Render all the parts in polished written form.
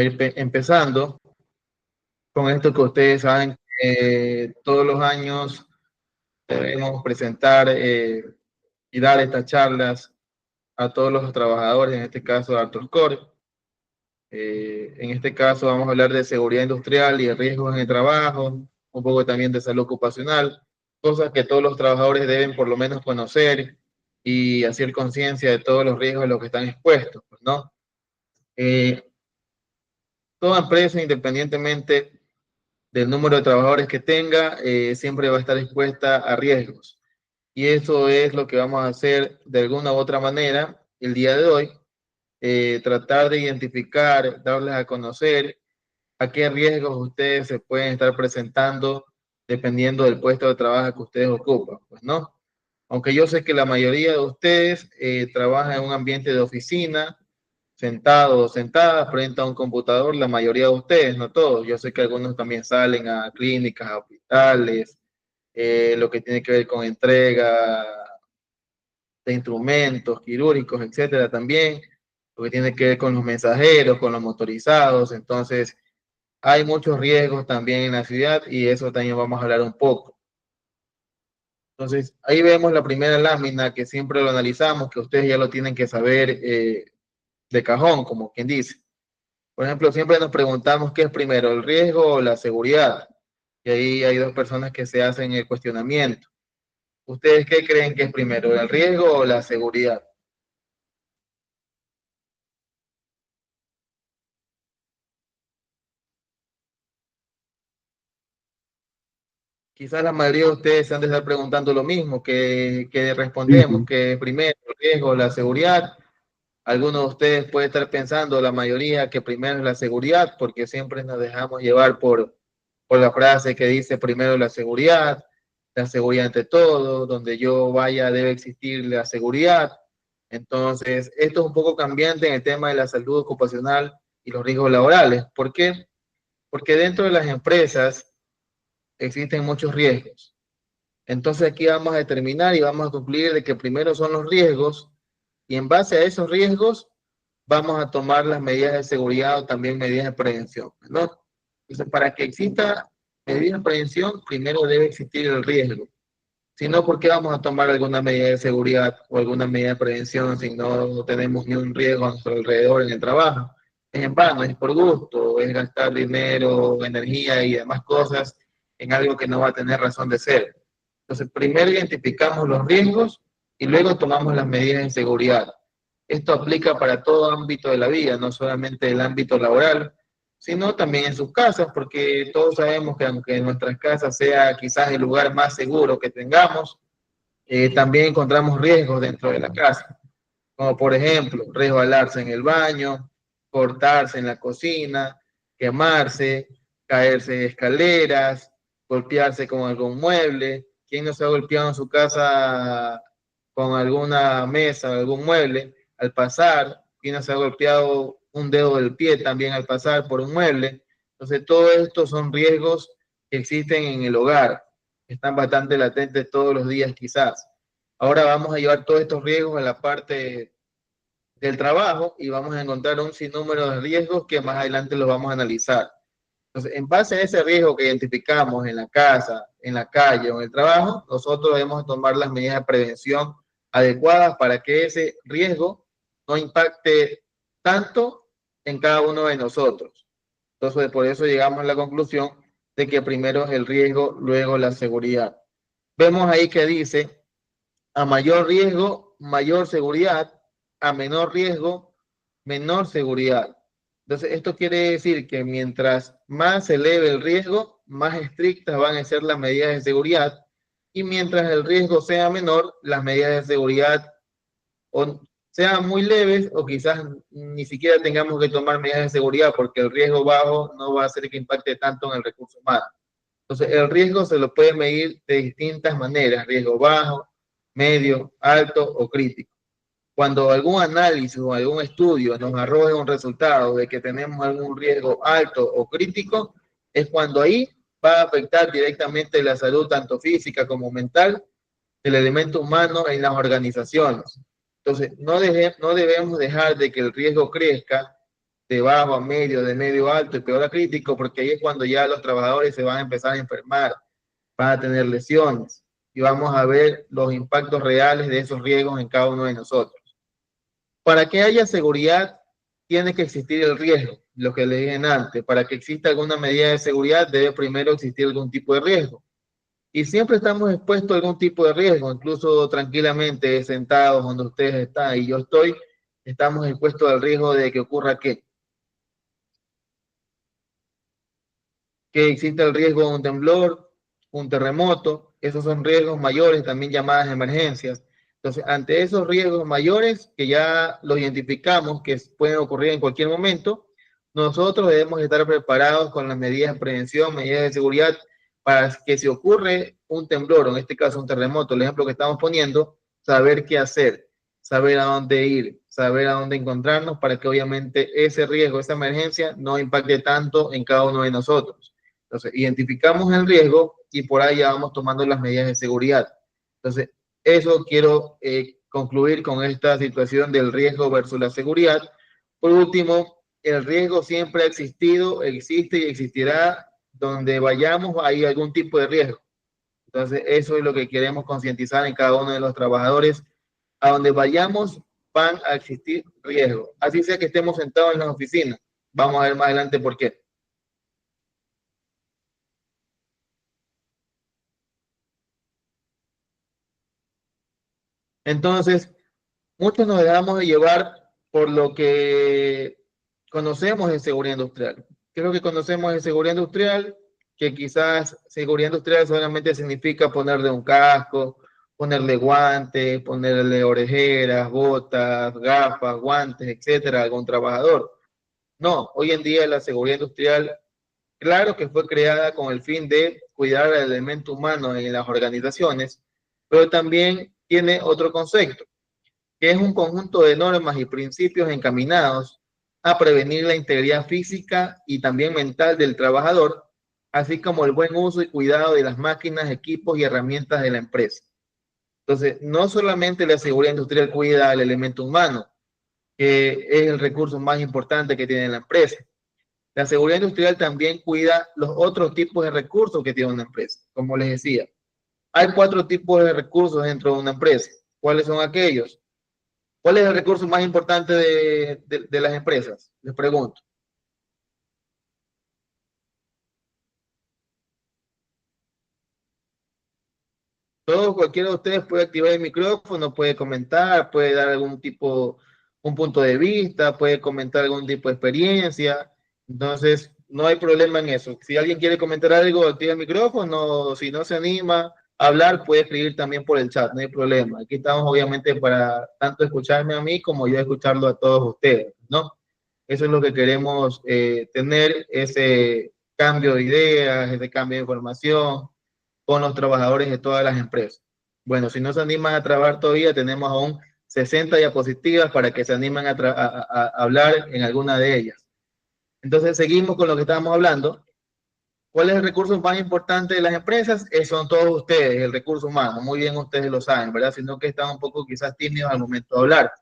Empezando con esto que ustedes saben que todos los años debemos presentar y dar estas charlas a todos los trabajadores, en este caso de Artoscore. En este caso vamos a hablar de seguridad industrial y de riesgos en el trabajo, un poco también de salud ocupacional, cosas que todos los trabajadores deben por lo menos conocer y hacer conciencia de todos los riesgos a los que están expuestos, ¿no? Toda empresa, independientemente del número de trabajadores que tenga, siempre va a estar expuesta a riesgos. Y eso es lo que vamos a hacer de alguna u otra manera el día de hoy, tratar de identificar, darles a conocer a qué riesgos ustedes se pueden estar presentando dependiendo del puesto de trabajo que ustedes ocupan, pues, ¿no? Aunque yo sé que la mayoría de ustedes trabaja en un ambiente de oficina, sentados o sentadas frente a un computador, la mayoría de ustedes, no todos. Yo sé que algunos también salen a clínicas, a hospitales, lo que tiene que ver con entrega de instrumentos quirúrgicos, etcétera, también, lo que tiene que ver con los mensajeros, con los motorizados. Entonces, hay muchos riesgos también en la ciudad y eso también vamos a hablar un poco. Entonces, ahí vemos la primera lámina que siempre lo analizamos, que ustedes ya lo tienen que saber de cajón, como quien dice. Por ejemplo, siempre nos preguntamos qué es primero, el riesgo o la seguridad. Y ahí hay dos personas que se hacen el cuestionamiento. ¿Ustedes qué creen que es primero, el riesgo o la seguridad? Quizás la mayoría de ustedes se han de estar preguntando lo mismo, que respondemos, que primero el riesgo o la seguridad. Algunos de ustedes pueden estar pensando, la mayoría, que primero es la seguridad, porque siempre nos dejamos llevar por la frase que dice primero la seguridad ante todo, donde yo vaya debe existir la seguridad. Entonces, esto es un poco cambiante en el tema de la salud ocupacional y los riesgos laborales. ¿Por qué? Porque dentro de las empresas existen muchos riesgos. Entonces, aquí vamos a determinar y vamos a concluir de que primero son los riesgos y en base a esos riesgos vamos a tomar las medidas de seguridad o también medidas de prevención, ¿no? Entonces, para que exista medidas de prevención, primero debe existir el riesgo. Si no, ¿por qué vamos a tomar alguna medida de seguridad o alguna medida de prevención si no tenemos ni un riesgo a nuestro alrededor en el trabajo? Es en vano, es por gusto, es gastar dinero, energía y demás cosas en algo que no va a tener razón de ser. Entonces, primero identificamos los riesgos y luego tomamos las medidas de seguridad. Esto aplica para todo ámbito de la vida, no solamente el ámbito laboral, sino también en sus casas, porque todos sabemos que aunque nuestras casas sea quizás el lugar más seguro que tengamos, también encontramos riesgos dentro de la casa, como por ejemplo resbalarse en el baño, cortarse en la cocina, quemarse, caerse de escaleras, golpearse con algún mueble. ¿Quién no se ha golpeado en su casa con alguna mesa, algún mueble al pasar? ¿Quién no se ha golpeado un dedo del pie también al pasar por un mueble? Entonces, todo esto son riesgos que existen en el hogar, que están bastante latentes todos los días quizás. Ahora vamos a llevar todos estos riesgos a la parte del trabajo y vamos a encontrar un sinnúmero de riesgos que más adelante los vamos a analizar. Entonces, en base a ese riesgo que identificamos en la casa, en la calle o en el trabajo, nosotros debemos tomar las medidas de prevención adecuadas para que ese riesgo no impacte tanto en cada uno de nosotros. Entonces, por eso llegamos a la conclusión de que primero es el riesgo, luego la seguridad. Vemos ahí que dice, a mayor riesgo, mayor seguridad, a menor riesgo, menor seguridad. Entonces, esto quiere decir que mientras más se eleve el riesgo, más estrictas van a ser las medidas de seguridad y mientras el riesgo sea menor, las medidas de seguridad o sean muy leves o quizás ni siquiera tengamos que tomar medidas de seguridad porque el riesgo bajo no va a hacer que impacte tanto en el recurso humano. Entonces, el riesgo se lo puede medir de distintas maneras, riesgo bajo, medio, alto o crítico. Cuando algún análisis o algún estudio nos arroje un resultado de que tenemos algún riesgo alto o crítico, es cuando ahí va a afectar directamente la salud tanto física como mental del elemento humano en las organizaciones. Entonces, no debemos dejar de que el riesgo crezca de bajo a medio, de medio a alto y peor a crítico, porque ahí es cuando ya los trabajadores se van a empezar a enfermar, van a tener lesiones y vamos a ver los impactos reales de esos riesgos en cada uno de nosotros. Para que haya seguridad, tiene que existir el riesgo, lo que le dije antes. Para que exista alguna medida de seguridad, debe primero existir algún tipo de riesgo. Y siempre estamos expuestos a algún tipo de riesgo, incluso tranquilamente sentados donde ustedes están y yo estoy, estamos expuestos al riesgo de que ocurra qué. Que exista el riesgo de un temblor, un terremoto, esos son riesgos mayores, también llamadas emergencias. Entonces, ante esos riesgos mayores, que ya los identificamos, que pueden ocurrir en cualquier momento, nosotros debemos estar preparados con las medidas de prevención, medidas de seguridad, para que si ocurre un temblor, o en este caso un terremoto, el ejemplo que estamos poniendo, saber qué hacer, saber a dónde ir, saber a dónde encontrarnos, para que obviamente ese riesgo, esa emergencia, no impacte tanto en cada uno de nosotros. Entonces, identificamos el riesgo y por ahí ya vamos tomando las medidas de seguridad. Entonces, eso quiero concluir con esta situación del riesgo versus la seguridad. Por último, el riesgo siempre ha existido, existe y existirá. Donde vayamos hay algún tipo de riesgo. Entonces, eso es lo que queremos concientizar en cada uno de los trabajadores. A donde vayamos van a existir riesgos. Así sea que estemos sentados en las oficinas. Vamos a ver más adelante por qué. Entonces, muchos nos dejamos de llevar por lo que conocemos en seguridad industrial. ¿Qué es lo que conocemos en seguridad industrial? Que quizás seguridad industrial solamente significa ponerle un casco, ponerle guantes, ponerle orejeras, botas, gafas, guantes, etcétera, a algún trabajador. No, hoy en día la seguridad industrial, claro que fue creada con el fin de cuidar al elemento humano en las organizaciones, pero también tiene otro concepto que es un conjunto de normas y principios encaminados a prevenir la integridad física y también mental del trabajador, así como el buen uso y cuidado de las máquinas, equipos y herramientas de la empresa. Entonces, no solamente la seguridad industrial cuida al elemento humano, que es el recurso más importante que tiene la empresa. La seguridad industrial también cuida los otros tipos de recursos que tiene una empresa. Como les decía, hay 4 tipos de recursos dentro de una empresa. ¿Cuáles son aquellos? ¿Cuál es el recurso más importante de las empresas? Les pregunto. Todo, cualquiera de ustedes puede activar el micrófono, puede comentar, puede dar algún tipo, un punto de vista, puede comentar algún tipo de experiencia. Entonces, no hay problema en eso. Si alguien quiere comentar algo, activa el micrófono. Si no se anima a hablar, puede escribir también por el chat, no hay problema. Aquí estamos obviamente para tanto escucharme a mí como yo escucharlo a todos ustedes, ¿no? Eso es lo que queremos tener, ese cambio de ideas, ese cambio de información con los trabajadores de todas las empresas. Bueno, si no se animan a trabajar todavía, tenemos aún 60 diapositivas para que se animen a hablar en alguna de ellas. Entonces, seguimos con lo que estábamos hablando. ¿Cuál es el recurso más importante de las empresas? Son todos ustedes, el recurso humano. Muy bien, ustedes lo saben, ¿verdad? Sino que están un poco quizás tímidos al momento de hablar.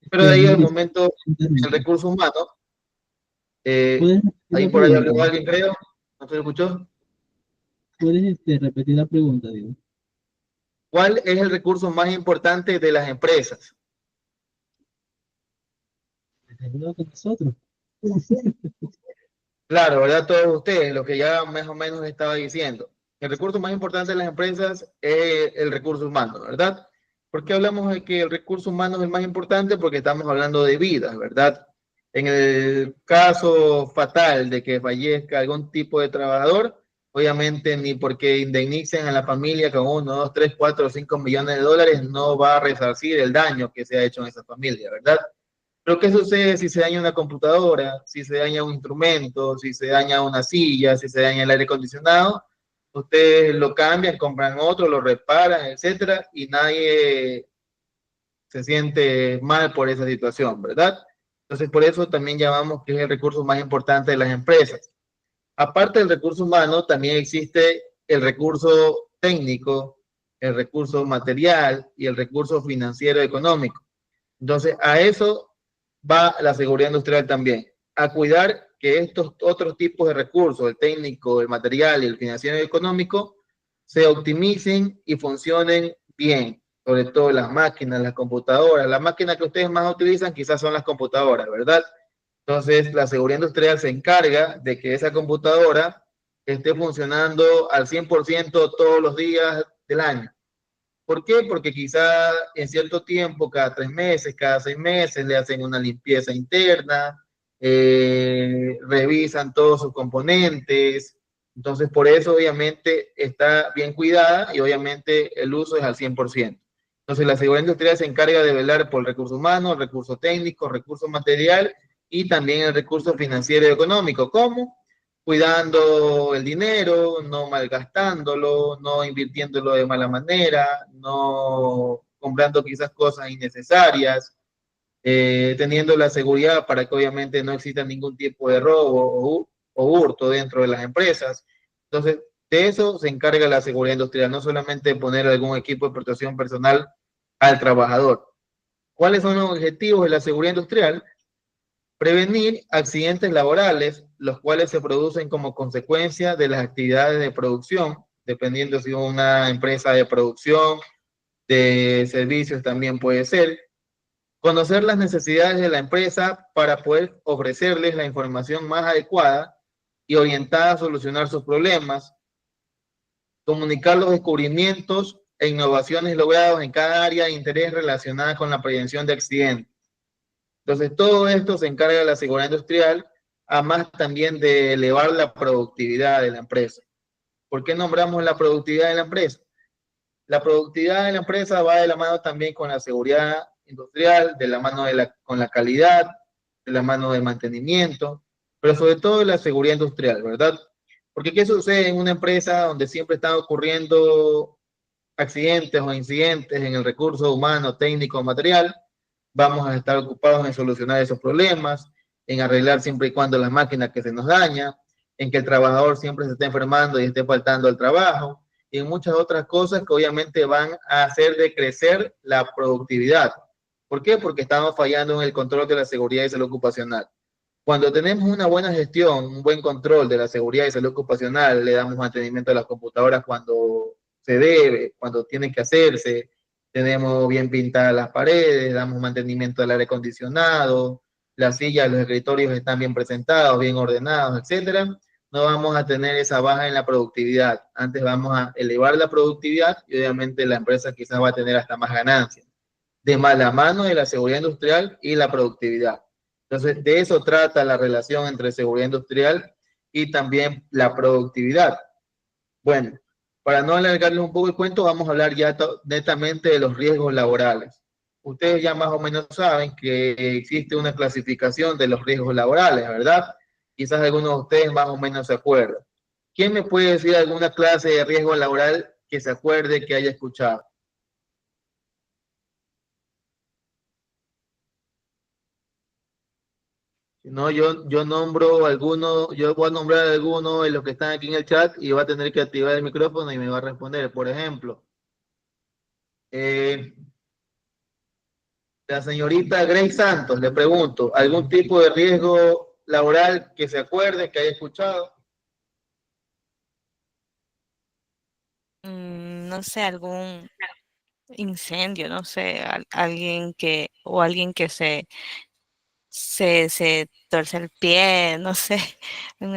Pero de ahí al momento, el recurso humano, ¿Puedes repetir ahí la por ahí pregunta? habló alguien, creo. ¿No se escuchó? ¿Puedes repetir la pregunta, digo? ¿Cuál es el recurso más importante de las empresas? Determinado con nosotros. Claro, ¿verdad? Todos ustedes, lo que ya más o menos estaba diciendo. El recurso más importante de las empresas es el recurso humano, ¿verdad? ¿Por qué hablamos de que el recurso humano es el más importante? Porque estamos hablando de vidas, ¿verdad? En el caso fatal de que fallezca algún tipo de trabajador, obviamente ni porque indemnicen a la familia con 1, 2, 3, 4, 5 millones de dólares no va a resarcir el daño que se ha hecho en esa familia, ¿verdad? Pero ¿qué sucede si se daña una computadora, si se daña un instrumento, si se daña una silla, si se daña el aire acondicionado? Ustedes lo cambian, compran otro, lo reparan, etcétera, y nadie se siente mal por esa situación, ¿verdad? Entonces, por eso también llamamos que es el recurso más importante de las empresas. Aparte del recurso humano, también existe el recurso técnico, el recurso material y el recurso financiero económico. Entonces, a eso va la seguridad industrial también. a cuidar que estos otros tipos de recursos, el técnico, el material y el financiero y económico, se optimicen y funcionen bien, sobre todo las máquinas, las computadoras. Las máquinas que ustedes más utilizan quizás son las computadoras, ¿verdad? Entonces, la seguridad industrial se encarga de que esa computadora esté funcionando al 100% todos los días del año. ¿Por qué? Porque quizá en cierto tiempo, cada 3 meses, cada 6 meses, le hacen una limpieza interna, revisan todos sus componentes. Entonces, por eso obviamente está bien cuidada y obviamente el uso es al 100%. Entonces, la seguridad industrial se encarga de velar por el recurso humano, el recurso técnico, el recurso material y también el recurso financiero y económico. ¿Cómo? Cuidando el dinero, no malgastándolo, no invirtiéndolo de mala manera, no comprando quizás cosas innecesarias, teniendo la seguridad para que obviamente no exista ningún tipo de robo o hurto dentro de las empresas. Entonces, de eso se encarga la seguridad industrial, no solamente poner algún equipo de protección personal al trabajador. ¿Cuáles son los objetivos de la seguridad industrial? Prevenir accidentes laborales, los cuales se producen como consecuencia de las actividades de producción, dependiendo si una empresa de producción, de servicios también puede ser. Conocer las necesidades de la empresa para poder ofrecerles la información más adecuada y orientada a solucionar sus problemas. Comunicar los descubrimientos e innovaciones logrados en cada área de interés relacionada con la prevención de accidentes. Entonces, todo esto se encarga de la seguridad industrial, además también de elevar la productividad de la empresa. ¿Por qué nombramos la productividad de la empresa? La productividad de la empresa va de la mano también con la seguridad industrial, de la mano con la calidad, de la mano del mantenimiento, pero sobre todo de la seguridad industrial, ¿verdad? Porque ¿qué sucede en una empresa donde siempre están ocurriendo accidentes o incidentes en el recurso humano, técnico o material? Vamos a estar ocupados en solucionar esos problemas, en arreglar siempre y cuando las máquinas que se nos dañan, en que el trabajador siempre se esté enfermando y esté faltando al trabajo, y en muchas otras cosas que obviamente van a hacer decrecer la productividad. ¿Por qué? Porque estamos fallando en el control de la seguridad y salud ocupacional. Cuando tenemos una buena gestión, un buen control de la seguridad y salud ocupacional, le damos mantenimiento a las computadoras cuando se debe, cuando tiene que hacerse, tenemos bien pintadas las paredes, damos mantenimiento al aire acondicionado, las sillas, los escritorios están bien presentados, bien ordenados, etcétera, no vamos a tener esa baja en la productividad. Antes vamos a elevar la productividad y obviamente la empresa quizás va a tener hasta más ganancias. De mala mano de la seguridad industrial y la productividad. Entonces, de eso trata la relación entre seguridad industrial y también la productividad. Bueno, para no alargarles un poco el cuento, vamos a hablar ya netamente de los riesgos laborales. Ustedes ya más o menos saben que existe una clasificación de los riesgos laborales, ¿verdad? Quizás algunos de ustedes más o menos se acuerdan. ¿Quién me puede decir alguna clase de riesgo laboral que se acuerde, que haya escuchado? Si no, yo nombro alguno, yo voy a nombrar alguno de los que están aquí en el chat y va a tener que activar el micrófono y me va a responder. Por ejemplo, eh, la señorita Grace Santos, le pregunto, ¿algún tipo de riesgo laboral que se acuerde, que haya escuchado? No sé, algún incendio, no sé, alguien que se torce el pie, no sé. No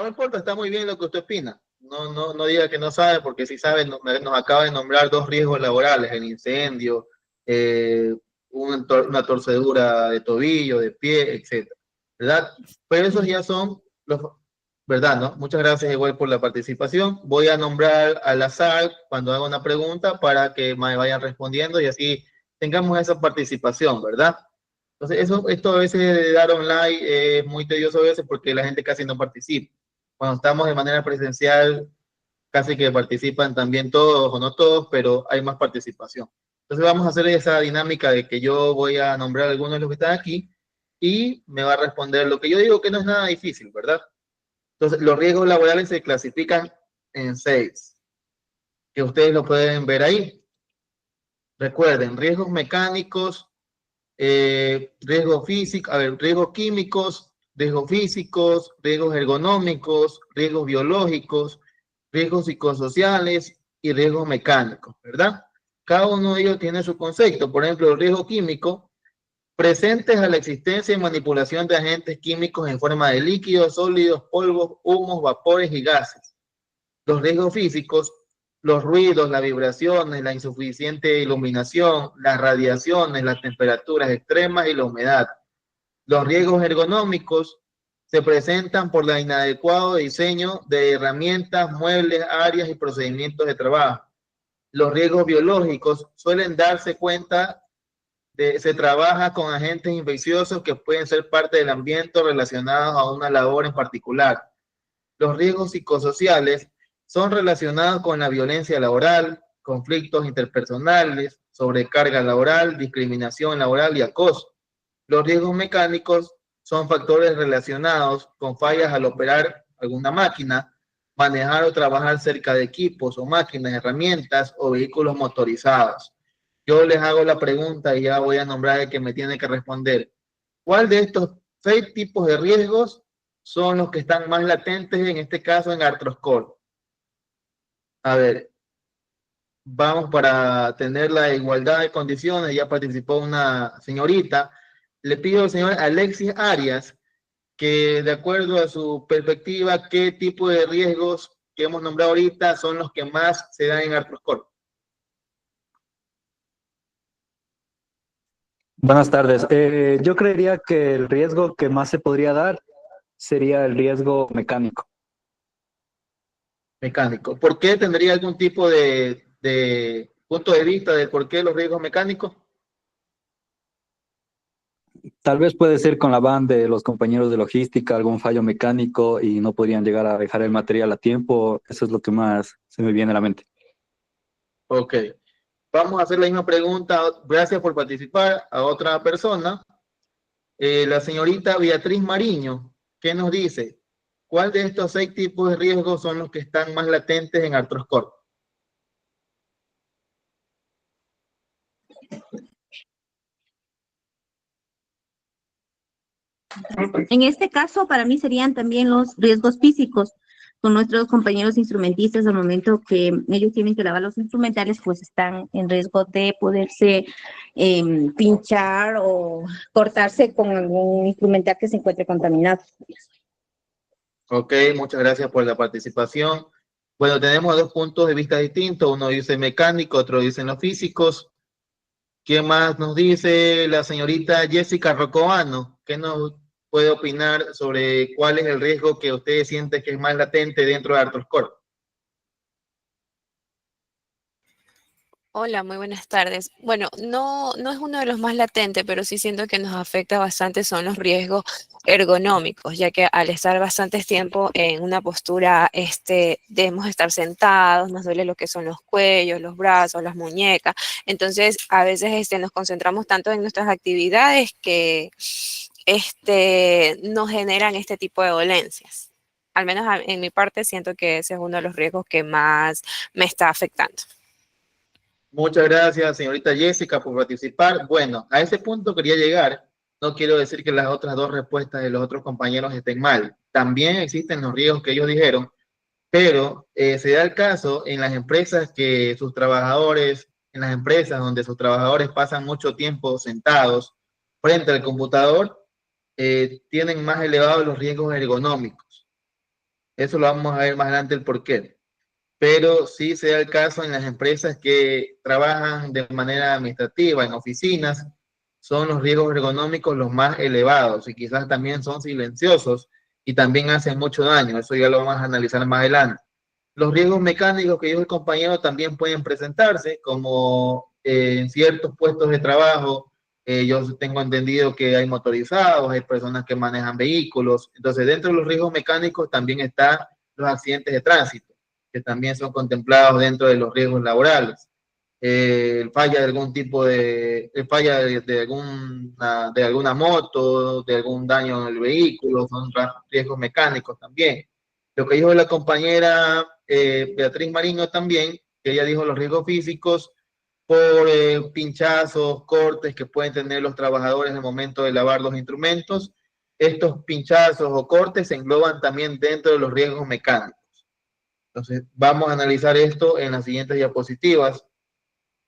me importa, está muy bien lo que usted opina. No diga que no sabe, porque si sabe, nos acaba de nombrar dos riesgos laborales, el incendio, eh, una torcedura de tobillo, de pie, etcétera, ¿verdad? Pero esos ya son los, ¿verdad? ¿No? Muchas gracias igual por la participación. Voy a nombrar al azar cuando haga una pregunta para que me vayan respondiendo y así tengamos esa participación, ¿verdad? Entonces, esto a veces de dar online es muy tedioso a veces porque la gente casi no participa. Cuando estamos de manera presencial, casi que participan también todos o no todos, pero hay más participación. Entonces vamos a hacer esa dinámica de que yo voy a nombrar a algunos de los que están aquí y me va a responder lo que yo digo que no es nada difícil, ¿verdad? Entonces, los riesgos laborales se clasifican en 6, que ustedes lo pueden ver ahí. Recuerden, riesgos mecánicos, riesgos físicos, riesgos químicos, riesgos físicos, riesgos ergonómicos, riesgos biológicos, riesgos psicosociales y riesgos mecánicos, ¿verdad? Cada uno de ellos tiene su concepto. Por ejemplo, el riesgo químico, presentes a la existencia y manipulación de agentes químicos en forma de líquidos, sólidos, polvos, humos, vapores y gases. Los riesgos físicos, los ruidos, las vibraciones, la insuficiente iluminación, las radiaciones, las temperaturas extremas y la humedad. Los riesgos ergonómicos se presentan por el inadecuado diseño de herramientas, muebles, áreas y procedimientos de trabajo. Los riesgos biológicos suelen darse cuenta se trabaja con agentes infecciosos que pueden ser parte del ambiente relacionados a una labor en particular. Los riesgos psicosociales son relacionados con la violencia laboral, conflictos interpersonales, sobrecarga laboral, discriminación laboral y acoso. Los riesgos mecánicos son factores relacionados con fallas al operar alguna máquina, manejar o trabajar cerca de equipos o máquinas, herramientas o vehículos motorizados. Yo les hago la pregunta y ya voy a nombrar el que me tiene que responder. ¿Cuál de estos 6 tipos de riesgos son los que están más latentes, en este caso en artroscore? A ver, vamos para tener la igualdad de condiciones. Ya participó una señorita. Le pido al señor Alexis Arias que, de acuerdo a su perspectiva, qué tipo de riesgos que hemos nombrado ahorita son los que más se dan en artroscore. Buenas tardes. Yo creería que el riesgo que más se podría dar sería el riesgo mecánico. Mecánico. ¿Por qué tendría algún tipo de punto de vista de por qué los riesgos mecánicos? Tal vez puede ser con la van de los compañeros de logística, algún fallo mecánico y no podrían llegar a dejar el material a tiempo. Eso es lo que más se me viene a la mente. Ok. Vamos a hacer la misma pregunta. Gracias por participar a otra persona. La señorita Beatriz Mariño, ¿qué nos dice? ¿Cuál de estos 6 tipos de riesgos son los que están más latentes en artroscore? En este caso, para mí serían también los riesgos físicos. Con nuestros compañeros instrumentistas, al momento que ellos tienen que lavar los instrumentales, pues están en riesgo de poderse pinchar o cortarse con algún instrumental que se encuentre contaminado. Ok, muchas gracias por la participación. Bueno, tenemos 2 puntos de vista distintos. Uno dice mecánico, otro dice los físicos. ¿Qué más nos dice la señorita Jessica Roccoano? ¿Qué nos puede opinar sobre cuál es el riesgo que ustedes sienten que es más latente dentro de artroscore? Hola, muy buenas tardes. Bueno, no es uno de los más latentes, pero sí siento que nos afecta bastante son los riesgos ergonómicos, ya que al estar bastante tiempo en una postura, debemos estar sentados, nos duele lo que son los cuellos, los brazos, las muñecas. Entonces, a veces nos concentramos tanto en nuestras actividades que nos generan este tipo de dolencias. Al menos en mi parte siento que ese es uno de los riesgos que más me está afectando. Muchas gracias, señorita Jessica, por participar. Bueno, a ese punto quería llegar. No quiero decir que las otras 2 respuestas de los otros compañeros estén mal. También existen los riesgos que ellos dijeron, pero se da el caso en las empresas que sus trabajadores, en las empresas donde sus trabajadores pasan mucho tiempo sentados frente al computador, tienen más elevados los riesgos ergonómicos. Eso lo vamos a ver más adelante el porqué. Pero sí se da el caso en las empresas que trabajan de manera administrativa, en oficinas, son los riesgos ergonómicos los más elevados y quizás también son silenciosos y también hacen mucho daño. Eso ya lo vamos a analizar más adelante. Los riesgos mecánicos que dijo el compañero también pueden presentarse, como en ciertos puestos de trabajo. Yo tengo entendido que hay motorizados, hay personas que manejan vehículos. Entonces, dentro de los riesgos mecánicos también están los accidentes de tránsito, que también son contemplados dentro de los riesgos laborales. Falla de algún tipo falla de alguna moto, de algún daño en el vehículo, son riesgos mecánicos también. Lo que dijo la compañera Beatriz Mariño también, que ella dijo los riesgos físicos, por pinchazos, cortes que pueden tener los trabajadores en el momento de lavar los instrumentos. Estos pinchazos o cortes se engloban también dentro de los riesgos mecánicos. Entonces, vamos a analizar esto en las siguientes diapositivas.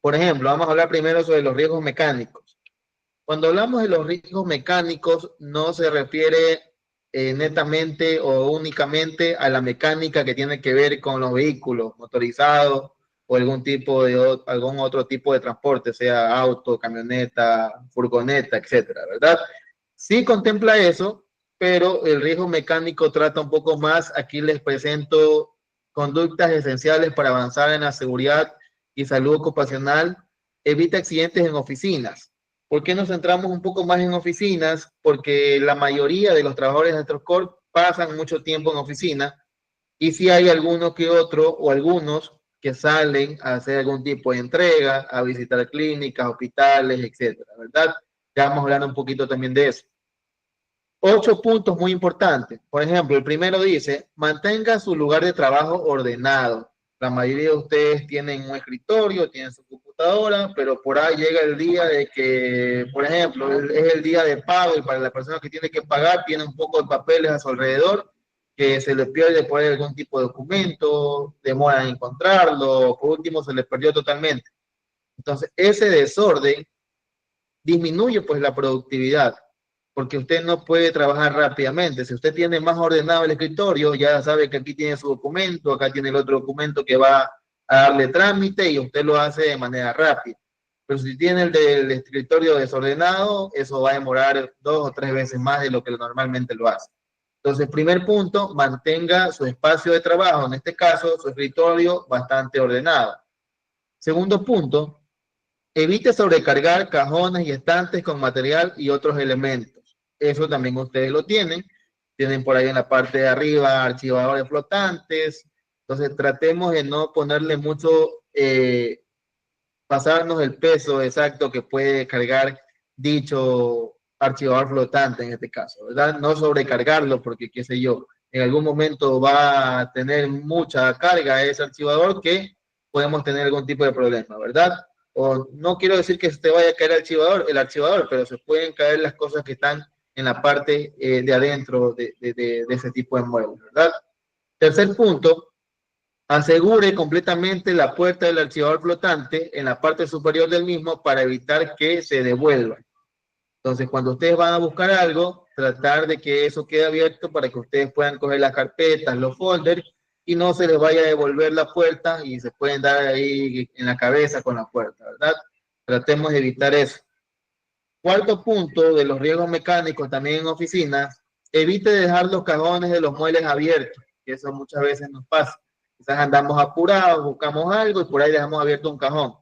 Por ejemplo, vamos a hablar primero sobre los riesgos mecánicos. Cuando hablamos de los riesgos mecánicos, no se refiere netamente o únicamente a la mecánica que tiene que ver con los vehículos motorizados o algún otro tipo de transporte, sea auto, camioneta, furgoneta, etcétera, ¿verdad? Sí contempla eso, pero el riesgo mecánico trata un poco más. Aquí les presento conductas esenciales para avanzar en la seguridad y salud ocupacional. Evita accidentes en oficinas. ¿Por qué nos centramos un poco más en oficinas? Porque la mayoría de los trabajadores de Electrocorp pasan mucho tiempo en oficina, y si hay alguno que otro o algunos que salen a hacer algún tipo de entrega, a visitar clínicas, hospitales, etcétera, ¿verdad? Ya vamos a hablar un poquito también de eso. 8 puntos muy importantes. Por ejemplo, el primero dice, mantenga su lugar de trabajo ordenado. La mayoría de ustedes tienen un escritorio, tienen su computadora, pero por ahí llega el día de que, por ejemplo, es el día de pago y para la persona que tiene que pagar tiene un poco de papeles a su alrededor, que se le pierde por ahí algún tipo de documento, demora en encontrarlo, por último se le perdió totalmente. Entonces, ese desorden disminuye pues la productividad, porque usted no puede trabajar rápidamente. Si usted tiene más ordenado el escritorio, ya sabe que aquí tiene su documento, acá tiene el otro documento que va a darle trámite y usted lo hace de manera rápida. Pero si tiene el del escritorio desordenado, eso va a demorar 2 o 3 veces más de lo que normalmente lo hace. Entonces, primer punto, mantenga su espacio de trabajo, en este caso, su escritorio bastante ordenado. Segundo punto, evite sobrecargar cajones y estantes con material y otros elementos. Eso también ustedes lo tienen. Tienen por ahí en la parte de arriba archivadores flotantes. Entonces, tratemos de no ponerle mucho, pasarnos el peso exacto que puede cargar dicho archivador flotante en este caso, ¿verdad? No sobrecargarlo porque, qué sé yo, en algún momento va a tener mucha carga ese archivador que podemos tener algún tipo de problema, ¿verdad? O no quiero decir que se te vaya a caer el archivador, pero se pueden caer las cosas que están en la parte de adentro de ese tipo de muebles, ¿verdad? Tercer punto, asegure completamente la puerta del archivador flotante en la parte superior del mismo para evitar que se devuelva. Entonces, cuando ustedes van a buscar algo, tratar de que eso quede abierto para que ustedes puedan coger las carpetas, los folders, y no se les vaya a devolver la puerta y se pueden dar ahí en la cabeza con la puerta, ¿verdad? Tratemos de evitar eso. Cuarto punto de los riesgos mecánicos también en oficinas, evite dejar los cajones de los muebles abiertos, que eso muchas veces nos pasa. Quizás andamos apurados, buscamos algo y por ahí dejamos abierto un cajón.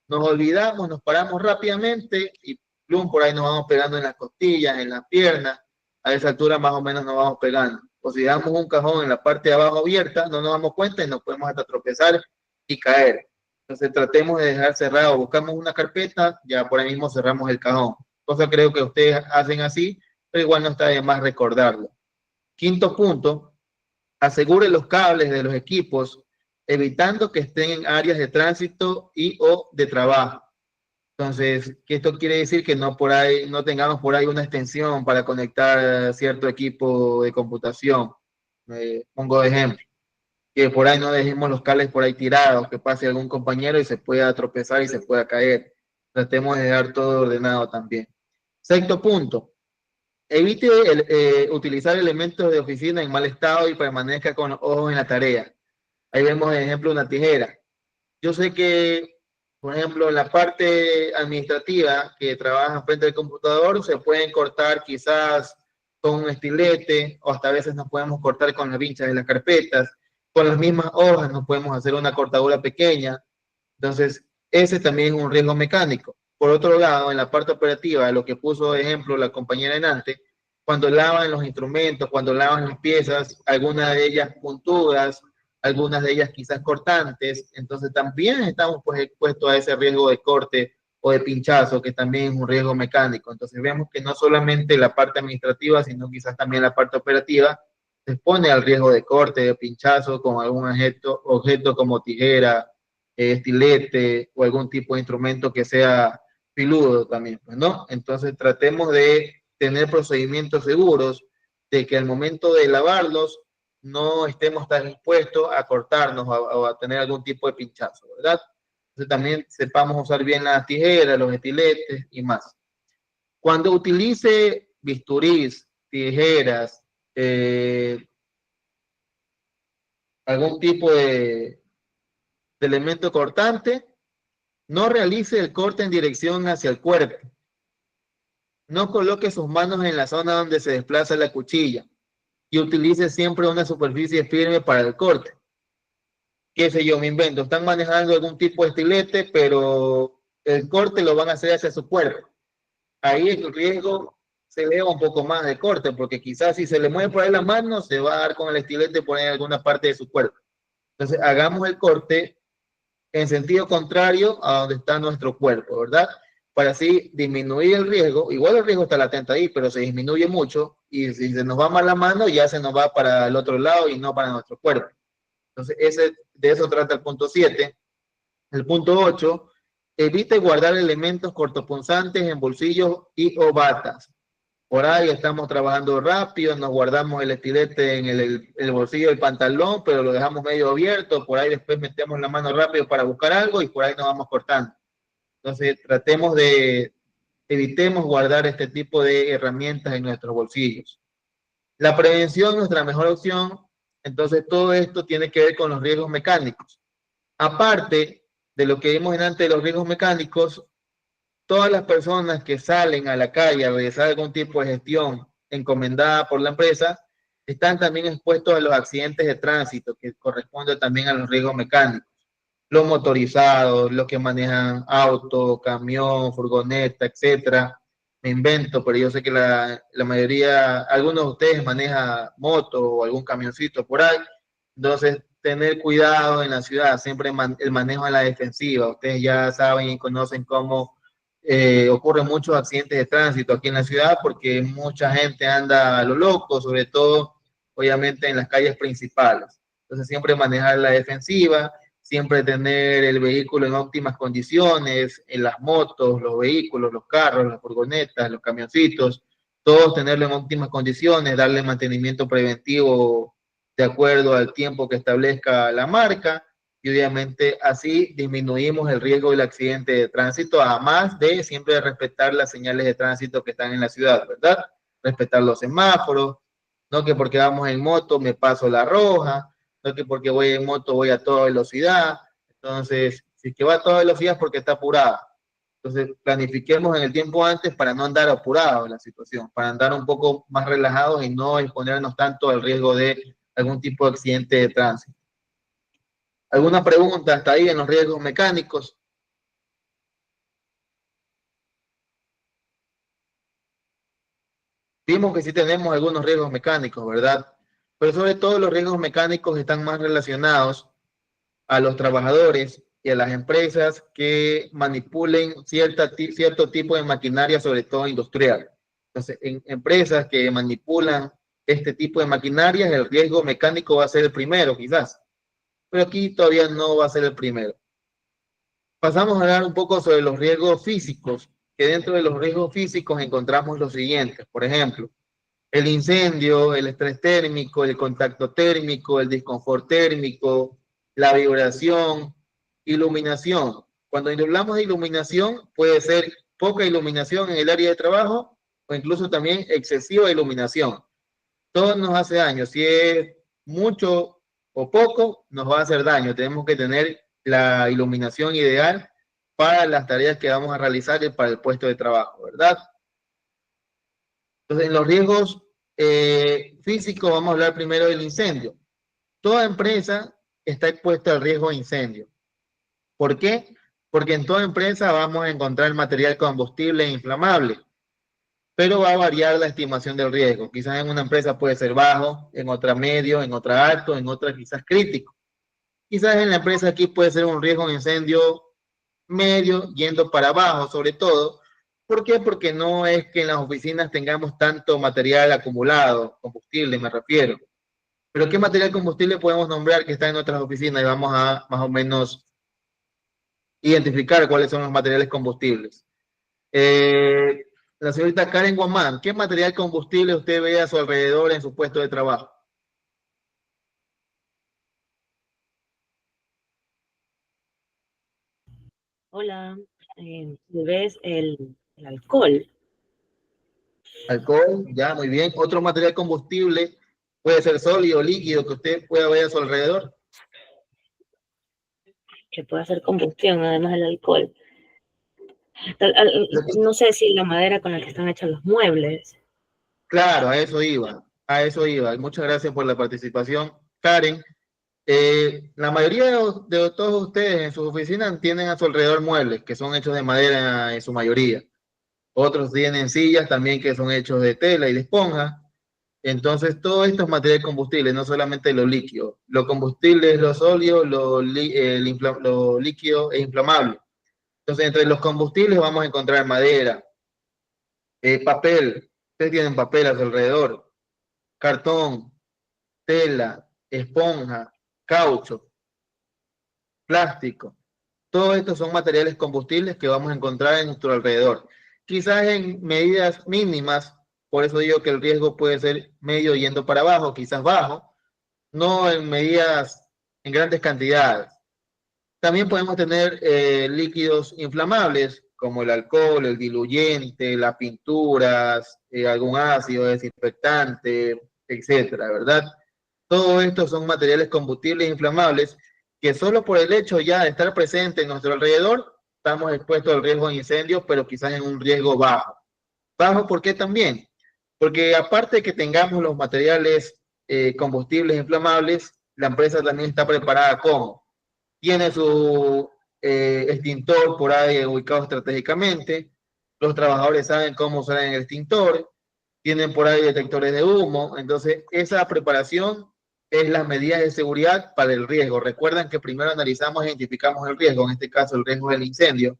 Nos olvidamos, nos paramos rápidamente y plum, por ahí nos vamos pegando en las costillas, en las piernas. A esa altura más o menos nos vamos pegando. O si dejamos un cajón en la parte de abajo abierta, no nos damos cuenta y nos podemos hasta tropezar y caer. Entonces tratemos de dejar cerrado, buscamos una carpeta, ya por ahí mismo cerramos el cajón. Cosa creo que ustedes hacen así, pero igual no está de más recordarlo. Quinto punto, asegure los cables de los equipos, evitando que estén en áreas de tránsito y o de trabajo. Entonces, ¿qué esto quiere decir? Que no tengamos por ahí una extensión para conectar cierto equipo de computación. Pongo de ejemplo. Que por ahí no dejemos los cables por ahí tirados, que pase algún compañero y se pueda tropezar y se pueda caer. Tratemos de dejar todo ordenado también. Sexto punto, evite utilizar elementos de oficina en mal estado y permanezca con los ojos en la tarea. Ahí vemos, por ejemplo, una tijera. Yo sé que, por ejemplo, en la parte administrativa que trabaja frente al computador, se pueden cortar quizás con un estilete, o hasta a veces nos podemos cortar con las vinchas de las carpetas. Con las mismas hojas nos podemos hacer una cortadura pequeña. Entonces, ese también es un riesgo mecánico. Por otro lado, en la parte operativa, lo que puso de ejemplo la compañera enante, cuando lavan los instrumentos, cuando lavan las piezas, algunas de ellas puntudas, algunas de ellas quizás cortantes, entonces también estamos pues expuestos a ese riesgo de corte o de pinchazo, que también es un riesgo mecánico. Entonces vemos que no solamente la parte administrativa, sino quizás también la parte operativa se expone al riesgo de corte, de pinchazo con algún objeto como tijera, estilete o algún tipo de instrumento que sea filudo también, pues, ¿no? Entonces tratemos de tener procedimientos seguros, de que al momento de lavarlos no estemos tan expuestos a cortarnos o a tener algún tipo de pinchazo, ¿verdad? Entonces también sepamos usar bien las tijeras, los estiletes y más. Cuando utilice bisturís, tijeras, algún tipo de elemento cortante, no realice el corte en dirección hacia el cuerpo. No coloque sus manos en la zona donde se desplaza la cuchilla y utilice siempre una superficie firme para el corte. Qué sé yo, me invento, están manejando algún tipo de estilete, pero el corte lo van a hacer hacia su cuerpo. Ahí el riesgo se eleva un poco más de corte, porque quizás si se le mueve por ahí la mano, se va a dar con el estilete por ahí en alguna parte de su cuerpo. Entonces, hagamos el corte en sentido contrario a donde está nuestro cuerpo, ¿verdad? Para así disminuir el riesgo. Igual el riesgo está latente ahí, pero se disminuye mucho y si se nos va mal la mano, ya se nos va para el otro lado y no para nuestro cuerpo. Entonces, de eso trata el punto 7. El punto 8, evite guardar elementos cortopunzantes en bolsillos y o batas. Por ahí estamos trabajando rápido, nos guardamos el estilete en el bolsillo del pantalón, pero lo dejamos medio abierto, por ahí después metemos la mano rápido para buscar algo y por ahí nos vamos cortando. Entonces, evitemos guardar este tipo de herramientas en nuestros bolsillos. La prevención es nuestra mejor opción, entonces todo esto tiene que ver con los riesgos mecánicos. Aparte de lo que vimos antes de los riesgos mecánicos, todas las personas que salen a la calle a realizar algún tipo de gestión encomendada por la empresa están también expuestos a los accidentes de tránsito, que corresponde también a los riesgos mecánicos. Los motorizados, los que manejan auto, camión, furgoneta, etcétera. Me invento, pero yo sé que la mayoría, algunos de ustedes manejan moto o algún camioncito por ahí. Entonces, tener cuidado en la ciudad, siempre el manejo a la defensiva. Ustedes ya saben y conocen cómo ocurren muchos accidentes de tránsito aquí en la ciudad porque mucha gente anda a lo loco, sobre todo, obviamente, en las calles principales. Entonces, siempre manejar la defensiva, siempre tener el vehículo en óptimas condiciones, en las motos, los vehículos, los carros, las furgonetas, los camioncitos, todos tenerlo en óptimas condiciones, darle mantenimiento preventivo de acuerdo al tiempo que establezca la marca, y obviamente así disminuimos el riesgo del accidente de tránsito, además de siempre respetar las señales de tránsito que están en la ciudad, ¿verdad? Respetar los semáforos, no que porque vamos en moto me paso la roja, no que porque voy en moto voy a toda velocidad. Entonces, si es que va a toda velocidad es porque está apurada. Entonces, planifiquemos en el tiempo antes para no andar apurados en la situación, para andar un poco más relajados y no exponernos tanto al riesgo de algún tipo de accidente de tránsito. ¿Alguna pregunta hasta ahí en los riesgos mecánicos? Vimos que sí tenemos algunos riesgos mecánicos, ¿verdad? Pero sobre todo los riesgos mecánicos están más relacionados a los trabajadores y a las empresas que manipulen cierto tipo de maquinaria, sobre todo industrial. Entonces, en empresas que manipulan este tipo de maquinaria, el riesgo mecánico va a ser el primero, quizás. Pero aquí todavía no va a ser el primero. Pasamos a hablar un poco sobre los riesgos físicos, que dentro de los riesgos físicos encontramos los siguientes. Por ejemplo, el incendio, el estrés térmico, el contacto térmico, el disconfort térmico, la vibración, iluminación. Cuando hablamos de iluminación, puede ser poca iluminación en el área de trabajo o incluso también excesiva iluminación. Todo nos hace daño. Si es mucho o poco, nos va a hacer daño. Tenemos que tener la iluminación ideal para las tareas que vamos a realizar y para el puesto de trabajo, ¿verdad? Entonces, en los riesgos físicos vamos a hablar primero del incendio. Toda empresa está expuesta al riesgo de incendio. ¿Por qué? Porque en toda empresa vamos a encontrar material combustible e inflamable, pero va a variar la estimación del riesgo. Quizás en una empresa puede ser bajo, en otra medio, en otra alto, en otra quizás crítico. Quizás en la empresa aquí puede ser un riesgo de incendio medio, yendo para abajo sobre todo. ¿Por qué? Porque no es que en las oficinas tengamos tanto material acumulado, combustible me refiero. Pero ¿qué material combustible podemos nombrar que está en otras oficinas? Y vamos a más o menos identificar cuáles son los materiales combustibles. La señorita Karen Guamán, ¿qué material combustible usted ve a su alrededor en su puesto de trabajo? Hola, ¿ves el alcohol? Alcohol, ya, muy bien. Otro material combustible puede ser sólido, líquido, que usted pueda ver a su alrededor. Que puede hacer combustión, además del alcohol. No sé si la madera con la que están hechos los muebles. Claro, a eso iba, a eso iba. Muchas gracias por la participación, Karen. La mayoría de todos ustedes en sus oficinas tienen a su alrededor muebles que son hechos de madera en su mayoría. Otros tienen sillas también que son hechos de tela y de esponja. Entonces, todo esto es material combustible, no solamente lo líquido. Lo combustible es lo sólido, lo líquido e inflamable. Entonces, entre los combustibles vamos a encontrar madera, papel, ustedes tienen papel a su alrededor, cartón, tela, esponja, caucho, plástico. Todos estos son materiales combustibles que vamos a encontrar en nuestro alrededor. Quizás en medidas mínimas, por eso digo que el riesgo puede ser medio yendo para abajo, quizás bajo, no en medidas en grandes cantidades. También podemos tener líquidos inflamables, como el alcohol, el diluyente, las pinturas, algún ácido desinfectante, etcétera, ¿verdad? Todo esto son materiales combustibles inflamables que solo por el hecho ya de estar presente en nuestro alrededor, estamos expuestos al riesgo de incendio, pero quizás en un riesgo bajo. ¿Bajo por qué también? Porque aparte de que tengamos los materiales combustibles inflamables, la empresa también está preparada como tiene su extintor por ahí ubicado estratégicamente, los trabajadores saben cómo usar el extintor, tienen por ahí detectores de humo, entonces esa preparación es las medidas de seguridad para el riesgo. Recuerden que primero analizamos e identificamos el riesgo, en este caso el riesgo del incendio.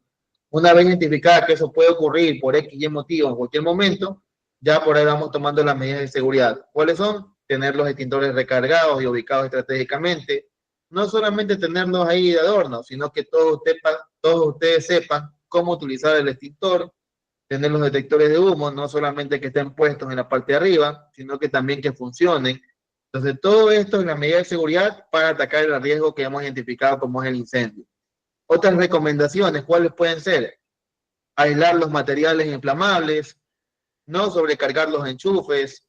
Una vez identificada que eso puede ocurrir por X y motivo en cualquier momento, ya por ahí vamos tomando las medidas de seguridad. ¿Cuáles son? Tener los extintores recargados y ubicados estratégicamente. No solamente tenerlos ahí de adorno, sino que todos ustedes sepan cómo utilizar el extintor, tener los detectores de humo, no solamente que estén puestos en la parte de arriba, sino que también que funcionen. Entonces, todo esto es la medida de seguridad para atacar el riesgo que hemos identificado como es el incendio. Otras recomendaciones, ¿cuáles pueden ser? Aislar los materiales inflamables, no sobrecargar los enchufes,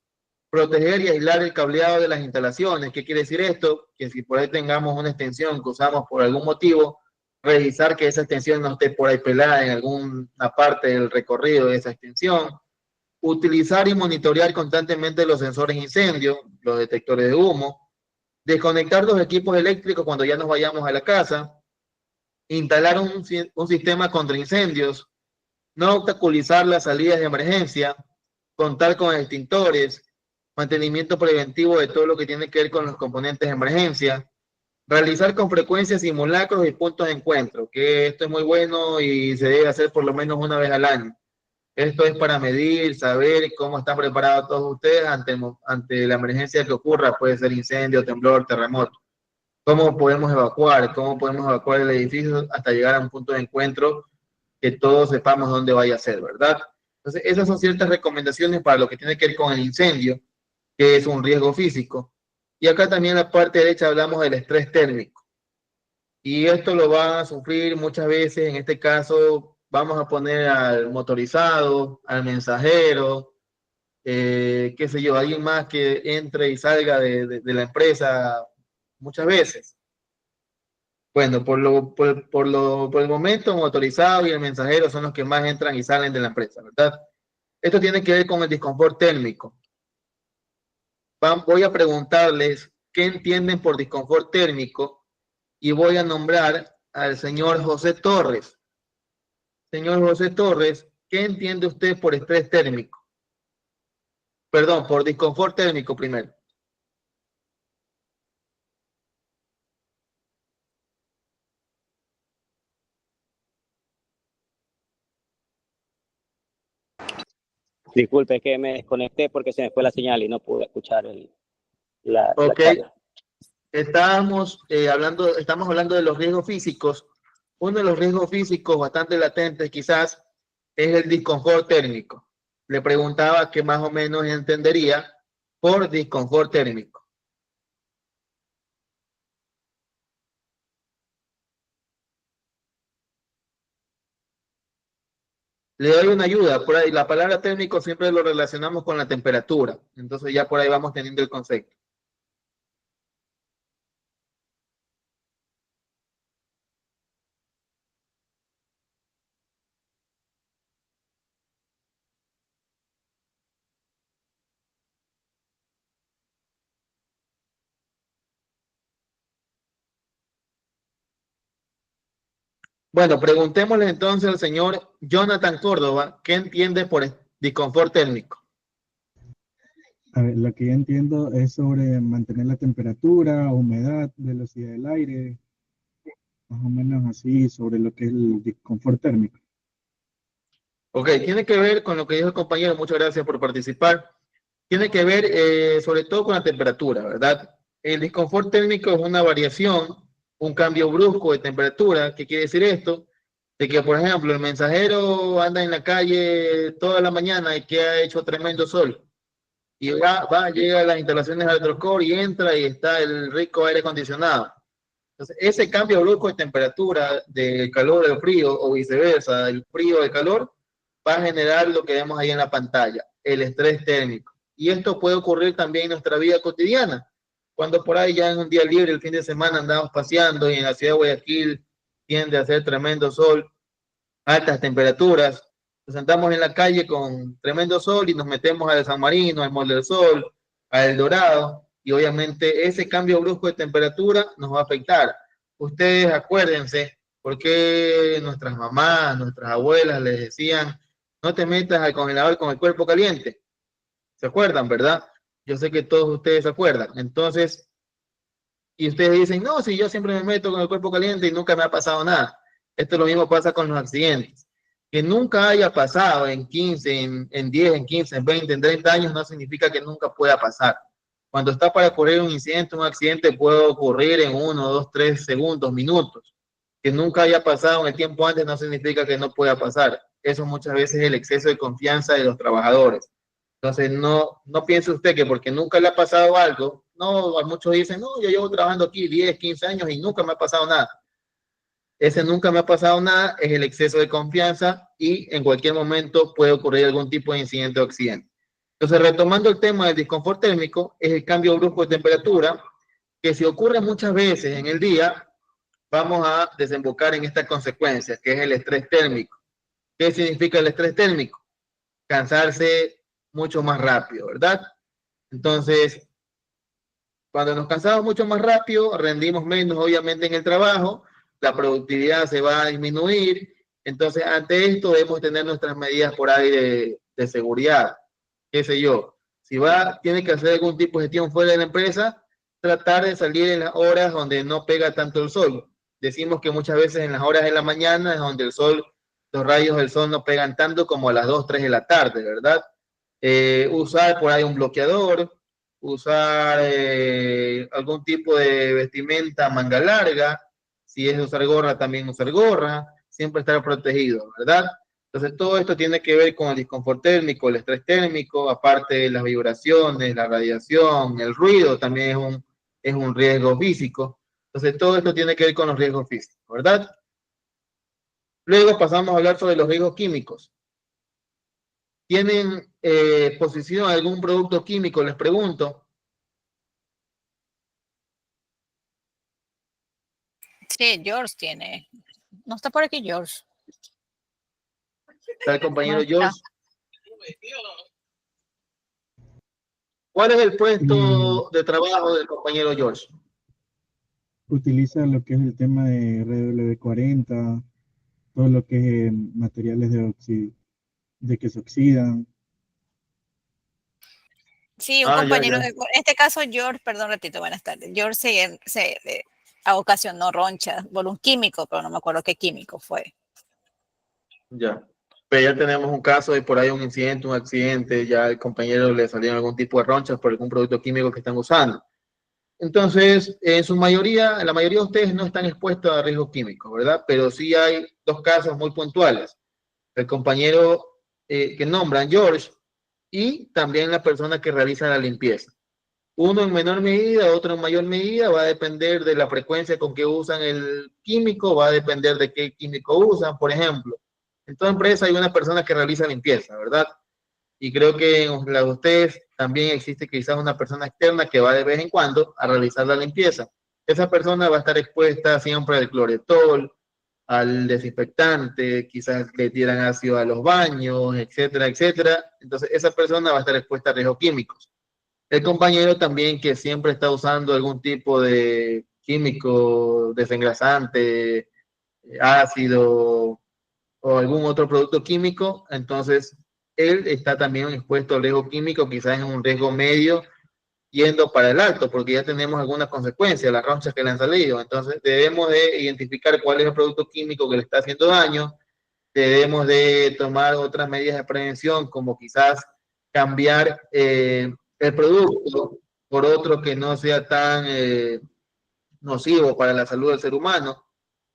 proteger y aislar el cableado de las instalaciones. ¿Qué quiere decir esto? Que si por ahí tengamos una extensión que usamos por algún motivo, revisar que esa extensión no esté por ahí pelada en alguna parte del recorrido de esa extensión. Utilizar y monitorear constantemente los sensores de incendio, los detectores de humo. Desconectar los equipos eléctricos cuando ya nos vayamos a la casa. Instalar un sistema contra incendios. No obstaculizar las salidas de emergencia. Contar con extintores. Mantenimiento preventivo de todo lo que tiene que ver con los componentes de emergencia. Realizar con frecuencia simulacros y puntos de encuentro, que esto es muy bueno y se debe hacer por lo menos una vez al año. Esto es para medir, saber cómo están preparados todos ustedes ante la emergencia que ocurra, puede ser incendio, temblor, terremoto. Cómo podemos evacuar el edificio hasta llegar a un punto de encuentro que todos sepamos dónde vaya a ser, ¿verdad? Entonces, esas son ciertas recomendaciones para lo que tiene que ver con el incendio, que es un riesgo físico. Y acá también en la parte derecha hablamos del estrés térmico. Y esto lo van a sufrir muchas veces, en este caso vamos a poner al motorizado, al mensajero, qué sé yo, alguien más que entre y salga de la empresa muchas veces. Bueno, por el momento, motorizado y el mensajero son los que más entran y salen de la empresa, ¿verdad? Esto tiene que ver con el disconfort térmico. Voy a preguntarles qué entienden por disconfort térmico y voy a nombrar al señor José Torres. Señor José Torres, ¿qué entiende usted por estrés térmico? Perdón, por disconfort térmico primero. Disculpe, es que me desconecté porque se me fue la señal y no pude escuchar la Ok, charla. estamos hablando de los riesgos físicos Uno de los riesgos físicos bastante latentes quizás es el disconfort térmico. Le preguntaba qué más o menos entendería por disconfort térmico. Le doy una ayuda. Por ahí, la palabra térmico siempre lo relacionamos con la temperatura. Entonces ya por ahí vamos teniendo el concepto. Bueno, preguntémosle entonces al señor Jonathan Córdoba, ¿qué entiende por disconfort térmico? A ver, lo que yo entiendo es sobre mantener la temperatura, humedad, velocidad del aire, más o menos así, sobre lo que es el disconfort térmico. Ok, tiene que ver con lo que dijo el compañero, muchas gracias por participar. Tiene que ver sobre todo con la temperatura, ¿verdad? El disconfort térmico es una variación, un cambio brusco de temperatura. ¿Qué quiere decir esto? De que, por ejemplo, el mensajero anda en la calle toda la mañana y que ha hecho tremendo sol. Y llega a las instalaciones de Hydrocore y entra y está el rico aire acondicionado. Entonces, ese cambio brusco de temperatura, del calor al frío o viceversa, del frío al calor, va a generar lo que vemos ahí en la pantalla, el estrés térmico. Y esto puede ocurrir también en nuestra vida cotidiana. Cuando por ahí ya en un día libre, el fin de semana andamos paseando y en la ciudad de Guayaquil tiende a hacer tremendo sol, altas temperaturas, nos sentamos en la calle con tremendo sol y nos metemos al San Marino, al Mall del Sol, a El Dorado, y obviamente ese cambio brusco de temperatura nos va a afectar. Ustedes acuérdense porque nuestras mamás, nuestras abuelas les decían, no te metas al congelador con el cuerpo caliente. ¿Se acuerdan, verdad? Yo sé que todos ustedes se acuerdan. Entonces, y ustedes dicen, no, si yo siempre me meto con el cuerpo caliente y nunca me ha pasado nada. Esto lo mismo pasa con los accidentes. Que nunca haya pasado en 15, en 10, en 15, en 20, en 30 años no significa que nunca pueda pasar. Cuando está para ocurrir un incidente, un accidente puede ocurrir en 1, 2, 3 segundos, minutos. Que nunca haya pasado en el tiempo antes no significa que no pueda pasar. Eso muchas veces es el exceso de confianza de los trabajadores. Entonces, no piense usted que porque nunca le ha pasado algo, no, muchos dicen, no, yo llevo trabajando aquí 10, 15 años y nunca me ha pasado nada. Ese nunca me ha pasado nada es el exceso de confianza y en cualquier momento puede ocurrir algún tipo de incidente o accidente. Entonces, retomando el tema del disconfort térmico, es el cambio brusco de temperatura que si ocurre muchas veces en el día, vamos a desembocar en esta consecuencia, que es el estrés térmico. ¿Qué significa el estrés térmico? Cansarse mucho más rápido, ¿verdad? Entonces, cuando nos cansamos mucho más rápido, rendimos menos, obviamente, en el trabajo, la productividad se va a disminuir. Entonces, ante esto, debemos tener nuestras medidas por ahí de seguridad. Qué sé yo, si tiene que hacer algún tipo de gestión fuera de la empresa, tratar de salir en las horas donde no pega tanto el sol. Decimos que muchas veces en las horas de la mañana es donde el sol, los rayos del sol no pegan tanto como a las 2, 3 de la tarde, ¿verdad? Usar por ahí un bloqueador, usar algún tipo de vestimenta manga larga, si es usar gorra, también usar gorra, siempre estar protegido, ¿verdad? Entonces todo esto tiene que ver con el disconfort térmico, el estrés térmico, aparte de las vibraciones, la radiación, el ruido también es un riesgo físico. Entonces todo esto tiene que ver con los riesgos físicos, ¿verdad? Luego pasamos a hablar sobre los riesgos químicos. ¿Tienen exposición a algún producto químico? Les pregunto. Sí, George tiene. No está por aquí, George. Está el compañero No está. George. ¿Cuál es el puesto de trabajo del compañero George? Utiliza lo que es el tema de RW40, todo lo que es materiales de que se oxidan. Sí, un compañero en este caso, George, perdón, ratito, buenas tardes. George ocasionó ronchas por un químico, pero no me acuerdo qué químico fue. Ya. Pero ya tenemos un caso de por ahí un incidente, un accidente, ya el compañero le salieron algún tipo de ronchas por algún producto químico que están usando. Entonces, en su mayoría, la mayoría de ustedes no están expuestos a riesgos químicos, ¿verdad? Pero sí hay dos casos muy puntuales. El compañero que nombran, George, y también la persona que realiza la limpieza. Uno en menor medida, otro en mayor medida, va a depender de la frecuencia con que usan el químico, va a depender de qué químico usan. Por ejemplo, en toda empresa hay una persona que realiza limpieza, ¿verdad? Y creo que en la de ustedes también existe quizás una persona externa que va de vez en cuando a realizar la limpieza. Esa persona va a estar expuesta siempre al cloretol, al desinfectante, quizás le tiran ácido a los baños, etcétera, etcétera. Entonces, esa persona va a estar expuesta a riesgos químicos. El compañero también que siempre está usando algún tipo de químico desengrasante, ácido o algún otro producto químico, entonces él está también expuesto al riesgo químico, quizás en un riesgo medio, yendo para el alto, porque ya tenemos algunas consecuencias, las ronchas que le han salido. Entonces debemos de identificar cuál es el producto químico que le está haciendo daño, debemos de tomar otras medidas de prevención, como quizás cambiar el producto por otro que no sea tan nocivo para la salud del ser humano.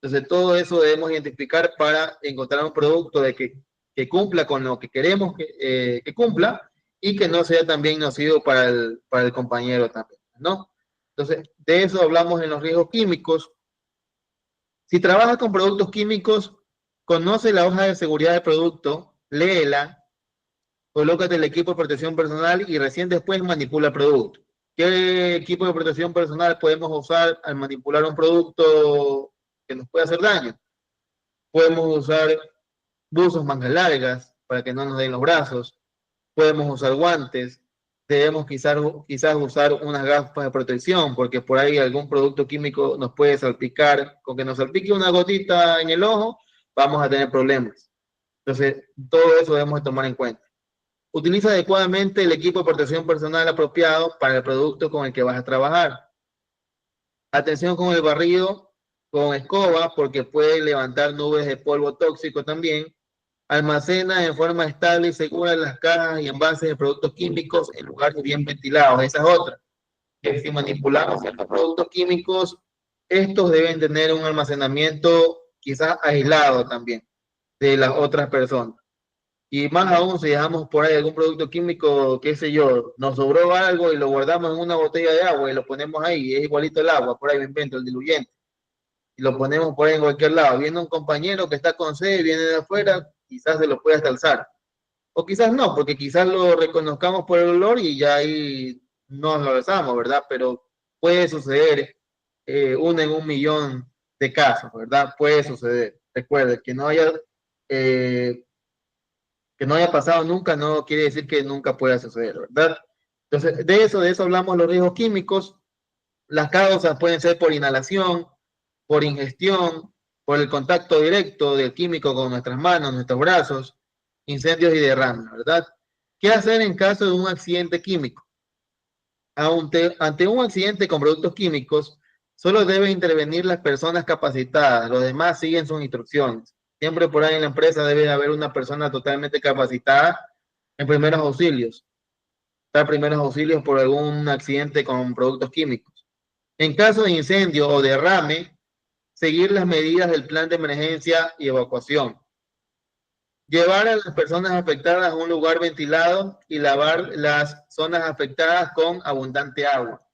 Entonces, todo eso debemos identificar para encontrar un producto que cumpla con lo que queremos que cumpla y que no sea también nocivo para el compañero también, ¿no? Entonces, de eso hablamos en los riesgos químicos. Si trabajas con productos químicos, conoce la hoja de seguridad del producto, léela, colócate el equipo de protección personal y recién después manipula el producto. ¿Qué equipo de protección personal podemos usar al manipular un producto que nos puede hacer daño? Podemos usar buzos mangas largas para que no nos den los brazos, podemos usar guantes, debemos quizás usar unas gafas de protección, porque por ahí algún producto químico nos puede salpicar. Con que nos salpique una gotita en el ojo, vamos a tener problemas. Entonces, todo eso debemos tomar en cuenta. Utiliza adecuadamente el equipo de protección personal apropiado para el producto con el que vas a trabajar. Atención con el barrido con escoba, porque puede levantar nubes de polvo tóxico también. Almacena en forma estable y segura las cajas y envases de productos químicos en lugares bien ventilados. Esa es otra. Que si manipulamos ciertos productos químicos, estos deben tener un almacenamiento quizás aislado también de las otras personas. Y más aún si dejamos por ahí algún producto químico, qué sé yo, nos sobró algo y lo guardamos en una botella de agua y lo ponemos ahí, es igualito el agua, por ahí me invento el diluyente, y lo ponemos por ahí en cualquier lado. Viene un compañero que está con sed, viene de afuera, quizás se lo pueda hasta alzar. O quizás no, porque quizás lo reconozcamos por el olor y ya ahí nos lo alzamos, ¿verdad? Pero puede suceder uno en 1.000.000 de casos, ¿verdad? Puede suceder. Recuerde, que no haya pasado nunca no quiere decir que nunca pueda suceder, ¿verdad? Entonces, de eso hablamos los riesgos químicos. Las causas pueden ser por inhalación, por ingestión, por el contacto directo del químico con nuestras manos, nuestros brazos, incendios y derrames, ¿verdad? ¿Qué hacer en caso de un accidente químico? Ante un accidente con productos químicos, solo deben intervenir las personas capacitadas, los demás siguen sus instrucciones. Siempre por ahí en la empresa debe haber una persona totalmente capacitada en primeros auxilios. Dar primeros auxilios por algún accidente con productos químicos. En caso de incendio o derrame, seguir las medidas del plan de emergencia y evacuación. Llevar a las personas afectadas a un lugar ventilado y lavar las zonas afectadas con abundante agua.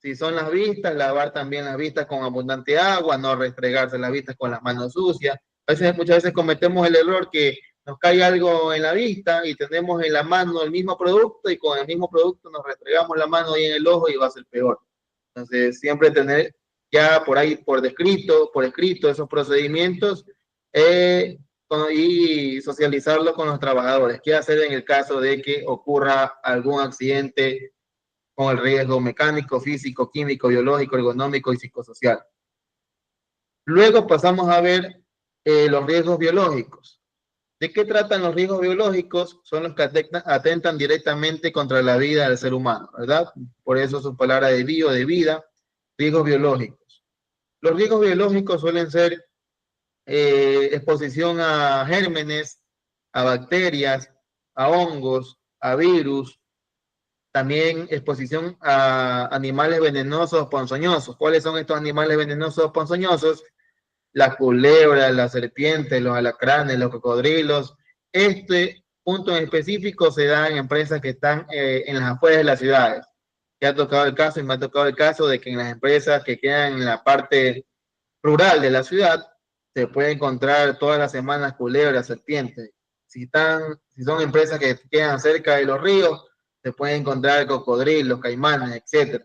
Si son las vistas, lavar también las vistas con abundante agua, no restregarse las vistas con las manos sucias. Muchas veces cometemos el error que nos cae algo en la vista y tenemos en la mano el mismo producto y con el mismo producto nos restregamos la mano ahí en el ojo y va a ser peor. Entonces, siempre tener ya por ahí, por escrito esos procedimientos y socializarlo con los trabajadores. ¿Qué hacer en el caso de que ocurra algún accidente con el riesgo mecánico, físico, químico, biológico, ergonómico y psicosocial? Luego pasamos a ver los riesgos biológicos. ¿De qué tratan los riesgos biológicos? Son los que atentan directamente contra la vida del ser humano, ¿verdad? Por eso su palabra de vida, riesgos biológicos. Los riesgos biológicos suelen ser exposición a gérmenes, a bacterias, a hongos, a virus, También exposición a animales venenosos ponzoñosos. ¿Cuáles son estos animales venenosos ponzoñosos? Las culebras, las serpientes, los alacranes, los cocodrilos. Este punto en específico se da en empresas que están en las afueras de las ciudades. Que ha tocado el caso y me ha tocado el caso de que en las empresas que quedan en la parte rural de la ciudad se puede encontrar todas las semanas culebras, serpientes. Si son empresas que quedan cerca de los ríos, se pueden encontrar cocodrilos, caimanes, etc.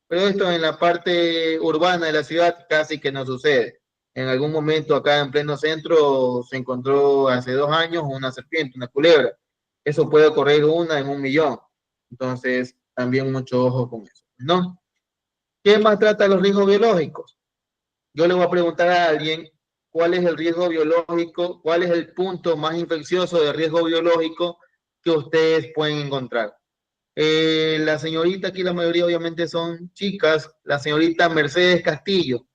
Pero esto en la parte urbana de la ciudad casi que no sucede. En algún momento acá en pleno centro se encontró hace 2 años una serpiente, una culebra. Eso puede ocurrir una en 1.000.000. Entonces, también mucho ojo con eso, ¿no? ¿Qué más trata los riesgos biológicos? Yo le voy a preguntar a alguien cuál es el riesgo biológico, cuál es el punto más infeccioso de riesgo biológico que ustedes pueden encontrar. La señorita, aquí la mayoría obviamente son chicas, la señorita Mercedes Castillo.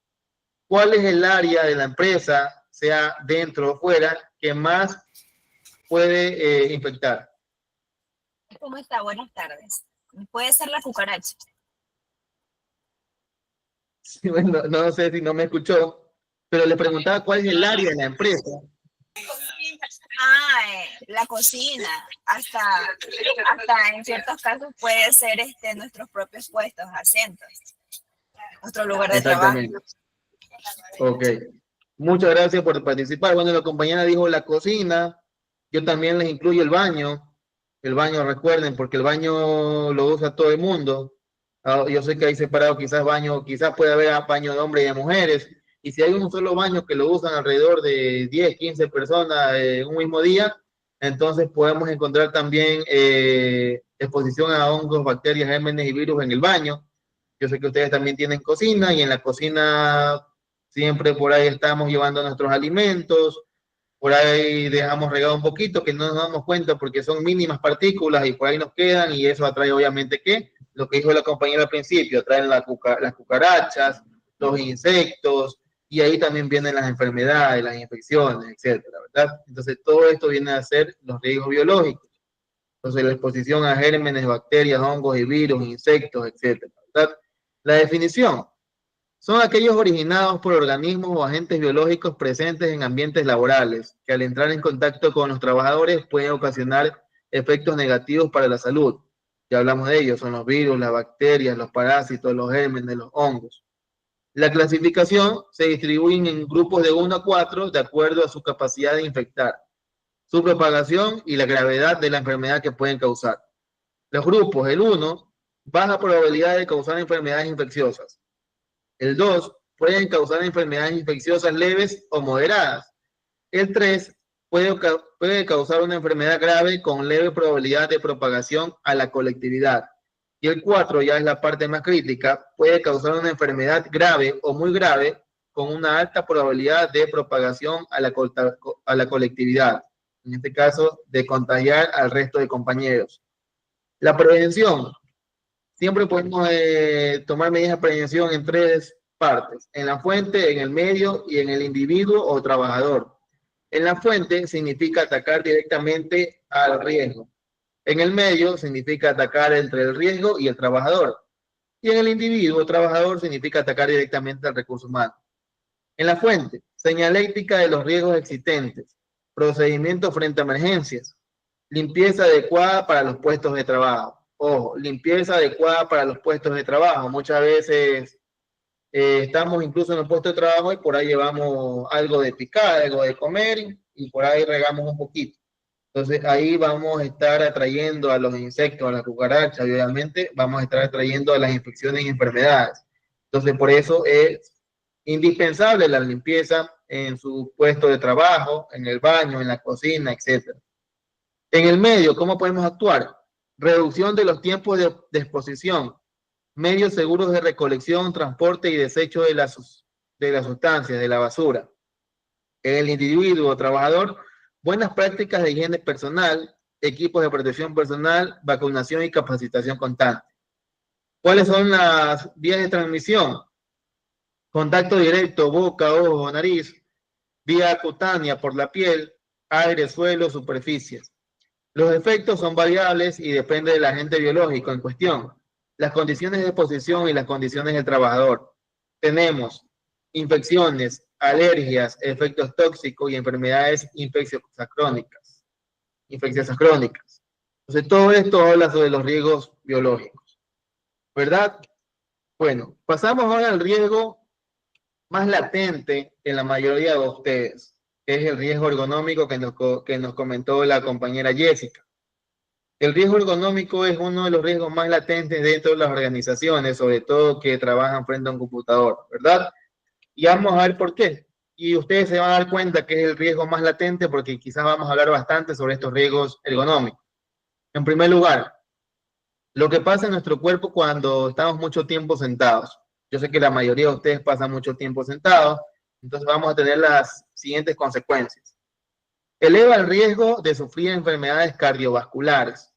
¿Cuál es el área de la empresa, sea dentro o fuera, que más puede infectar? ¿Cómo está? Buenas tardes. Puede ser la cucaracha. Sí, bueno, no sé si no me escuchó, pero le preguntaba cuál es el área de la empresa. La cocina. Hasta en ciertos casos puede ser nuestros propios puestos, asientos, nuestro lugar de trabajo. Ok. Muchas gracias por participar. Bueno, la compañera dijo la cocina. Yo también les incluyo el baño. El baño, recuerden, porque el baño lo usa todo el mundo. Yo sé que hay separado quizás puede haber baño de hombres y de mujeres. Y si hay un solo baño que lo usan alrededor de 10, 15 personas en un mismo día, entonces podemos encontrar también exposición a hongos, bacterias, gérmenes y virus en el baño. Yo sé que ustedes también tienen cocina y en la cocina siempre por ahí estamos llevando nuestros alimentos, por ahí dejamos regado un poquito que no nos damos cuenta porque son mínimas partículas y por ahí nos quedan y eso atrae obviamente ¿qué? Lo que dijo la compañera al principio, atraen las cucarachas, los insectos y ahí también vienen las enfermedades, las infecciones, etcétera, ¿verdad? Entonces todo esto viene a ser los riesgos biológicos. Entonces la exposición a gérmenes, bacterias, hongos y virus, insectos, etcétera, ¿verdad? La definición son aquellos originados por organismos o agentes biológicos presentes en ambientes laborales que al entrar en contacto con los trabajadores pueden ocasionar efectos negativos para la salud. Ya hablamos de ellos, son los virus, las bacterias, los parásitos, los gérmenes, los hongos. La clasificación se distribuye en grupos de 1 a 4 de acuerdo a su capacidad de infectar, su propagación y la gravedad de la enfermedad que pueden causar. Los grupos, el 1, baja probabilidad de causar enfermedades infecciosas. El 2, pueden causar enfermedades infecciosas leves o moderadas. El 3, puede causar una enfermedad grave con leve probabilidad de propagación a la colectividad. Y el 4, ya es la parte más crítica, puede causar una enfermedad grave o muy grave con una alta probabilidad de propagación a la colectividad. En este caso, de contagiar al resto de compañeros. La prevención. Siempre podemos tomar medidas de prevención en 3 partes. En la fuente, en el medio y en el individuo o trabajador. En la fuente significa atacar directamente al riesgo. En el medio significa atacar entre el riesgo y el trabajador. Y en el individuo o trabajador significa atacar directamente al recurso humano. En la fuente, señalética de los riesgos existentes. Procedimiento frente a emergencias. Limpieza adecuada para los puestos de trabajo. Ojo, limpieza adecuada para los puestos de trabajo. Muchas veces estamos incluso en el puesto de trabajo y por ahí llevamos algo de picar, algo de comer y por ahí regamos un poquito. Entonces ahí vamos a estar atrayendo a los insectos, a las cucarachas, obviamente vamos a estar atrayendo a las infecciones y enfermedades. Entonces por eso es indispensable la limpieza en su puesto de trabajo, en el baño, en la cocina, etc. En el medio, ¿cómo podemos actuar? Reducción de los tiempos de exposición, medios seguros de recolección, transporte y desecho de las sustancias, de la basura. En el individuo o trabajador, buenas prácticas de higiene personal, equipos de protección personal, vacunación y capacitación constante. ¿Cuáles son las vías de transmisión? Contacto directo, boca, ojo, nariz, vía cutánea por la piel, aire, suelo, superficies. Los efectos son variables y depende del agente biológico en cuestión, las condiciones de exposición y las condiciones del trabajador. Tenemos infecciones, alergias, efectos tóxicos y enfermedades infecciosas crónicas. Entonces, todo esto habla sobre los riesgos biológicos, ¿verdad? Bueno, pasamos ahora al riesgo más latente en la mayoría de ustedes, que es el riesgo ergonómico que nos comentó la compañera Jessica. El riesgo ergonómico es uno de los riesgos más latentes dentro de las organizaciones, sobre todo que trabajan frente a un computador, ¿verdad? Y vamos a ver por qué. Y ustedes se van a dar cuenta que es el riesgo más latente porque quizás vamos a hablar bastante sobre estos riesgos ergonómicos. En primer lugar, lo que pasa en nuestro cuerpo cuando estamos mucho tiempo sentados. Yo sé que la mayoría de ustedes pasan mucho tiempo sentados, entonces vamos a tener las siguientes consecuencias. Eleva el riesgo de sufrir enfermedades cardiovasculares,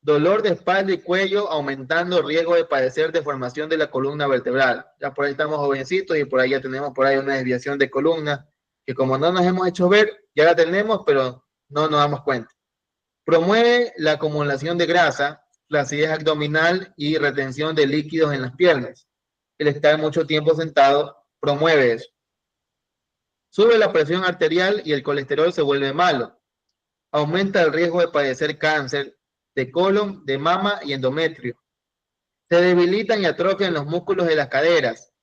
dolor de espalda y cuello, aumentando el riesgo de padecer deformación de la columna vertebral. Ya por ahí estamos jovencitos y por ahí ya tenemos por ahí una desviación de columna, que como no nos hemos hecho ver, ya la tenemos, pero no nos damos cuenta. Promueve la acumulación de grasa, flacidez abdominal y retención de líquidos en las piernas. El estar mucho tiempo sentado promueve eso. Sube la presión arterial y el colesterol se vuelve malo. Aumenta el riesgo de padecer cáncer de colon, de mama y endometrio. Se debilitan y atrofian los músculos de las caderas.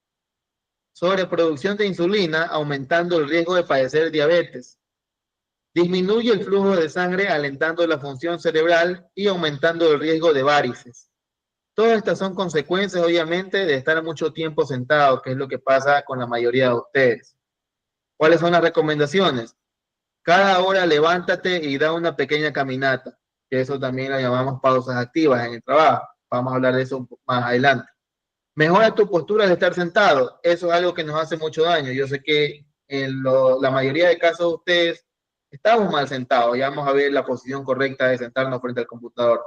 Sobreproducción de insulina, aumentando el riesgo de padecer diabetes. Disminuye el flujo de sangre, alentando la función cerebral y aumentando el riesgo de varices. Todas estas son consecuencias, obviamente, de estar mucho tiempo sentado, que es lo que pasa con la mayoría de ustedes. ¿Cuáles son las recomendaciones? Cada hora levántate y da una pequeña caminata, que eso también lo llamamos pausas activas en el trabajo. Vamos a hablar de eso más adelante. Mejora tu postura de estar sentado. Eso es algo que nos hace mucho daño. Yo sé que en la mayoría de casos de ustedes estamos mal sentados y vamos a ver la posición correcta de sentarnos frente al computador.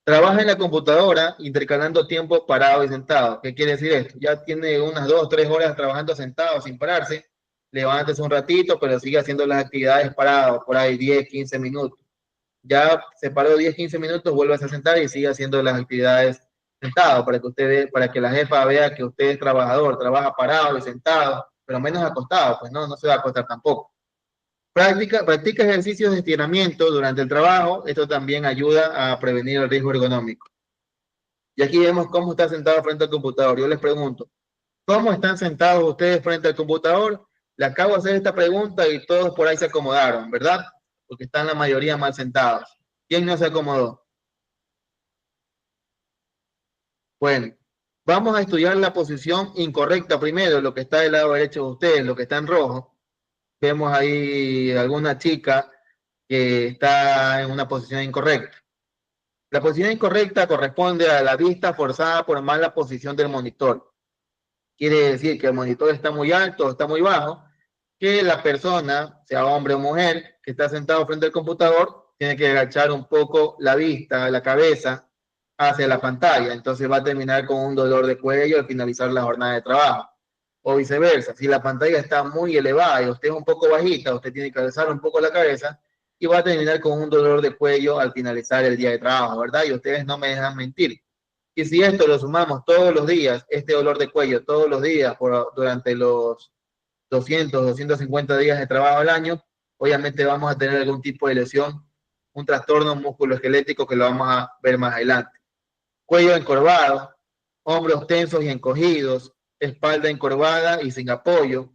Trabaja en la computadora intercalando tiempo parado y sentado. ¿Qué quiere decir esto? Ya tiene unas 2 o 3 horas trabajando sentado sin pararse. Levántese un ratito, pero sigue haciendo las actividades parado, por ahí 10, 15 minutos. Ya se paró 10, 15 minutos, vuelve a sentar y sigue haciendo las actividades sentado, para que la jefa vea que usted es trabajador, trabaja parado y sentado, pero menos acostado, pues no se va a acostar tampoco. Practica ejercicios de estiramiento durante el trabajo. Esto también ayuda a prevenir el riesgo ergonómico. Y aquí vemos cómo está sentado frente al computador. Yo les pregunto, ¿cómo están sentados ustedes frente al computador? Le acabo de hacer esta pregunta y todos por ahí se acomodaron, ¿verdad? Porque están la mayoría mal sentados. ¿Quién no se acomodó? Bueno, vamos a estudiar la posición incorrecta primero, lo que está del lado derecho de ustedes, lo que está en rojo. Vemos ahí alguna chica que está en una posición incorrecta. La posición incorrecta corresponde a la vista forzada por mala posición del monitor. Quiere decir que el monitor está muy alto o está muy bajo, que la persona, sea hombre o mujer, que está sentado frente al computador, tiene que agachar un poco la vista, la cabeza, hacia la pantalla. Entonces va a terminar con un dolor de cuello al finalizar la jornada de trabajo. O viceversa, si la pantalla está muy elevada y usted es un poco bajita, usted tiene que alzar un poco la cabeza y va a terminar con un dolor de cuello al finalizar el día de trabajo, ¿verdad? Y ustedes no me dejan mentir. Y si esto lo sumamos todos los días, este dolor de cuello todos los días durante los 200, 250 días de trabajo al año, obviamente vamos a tener algún tipo de lesión, un trastorno musculoesquelético que lo vamos a ver más adelante. Cuello encorvado, hombros tensos y encogidos, espalda encorvada y sin apoyo,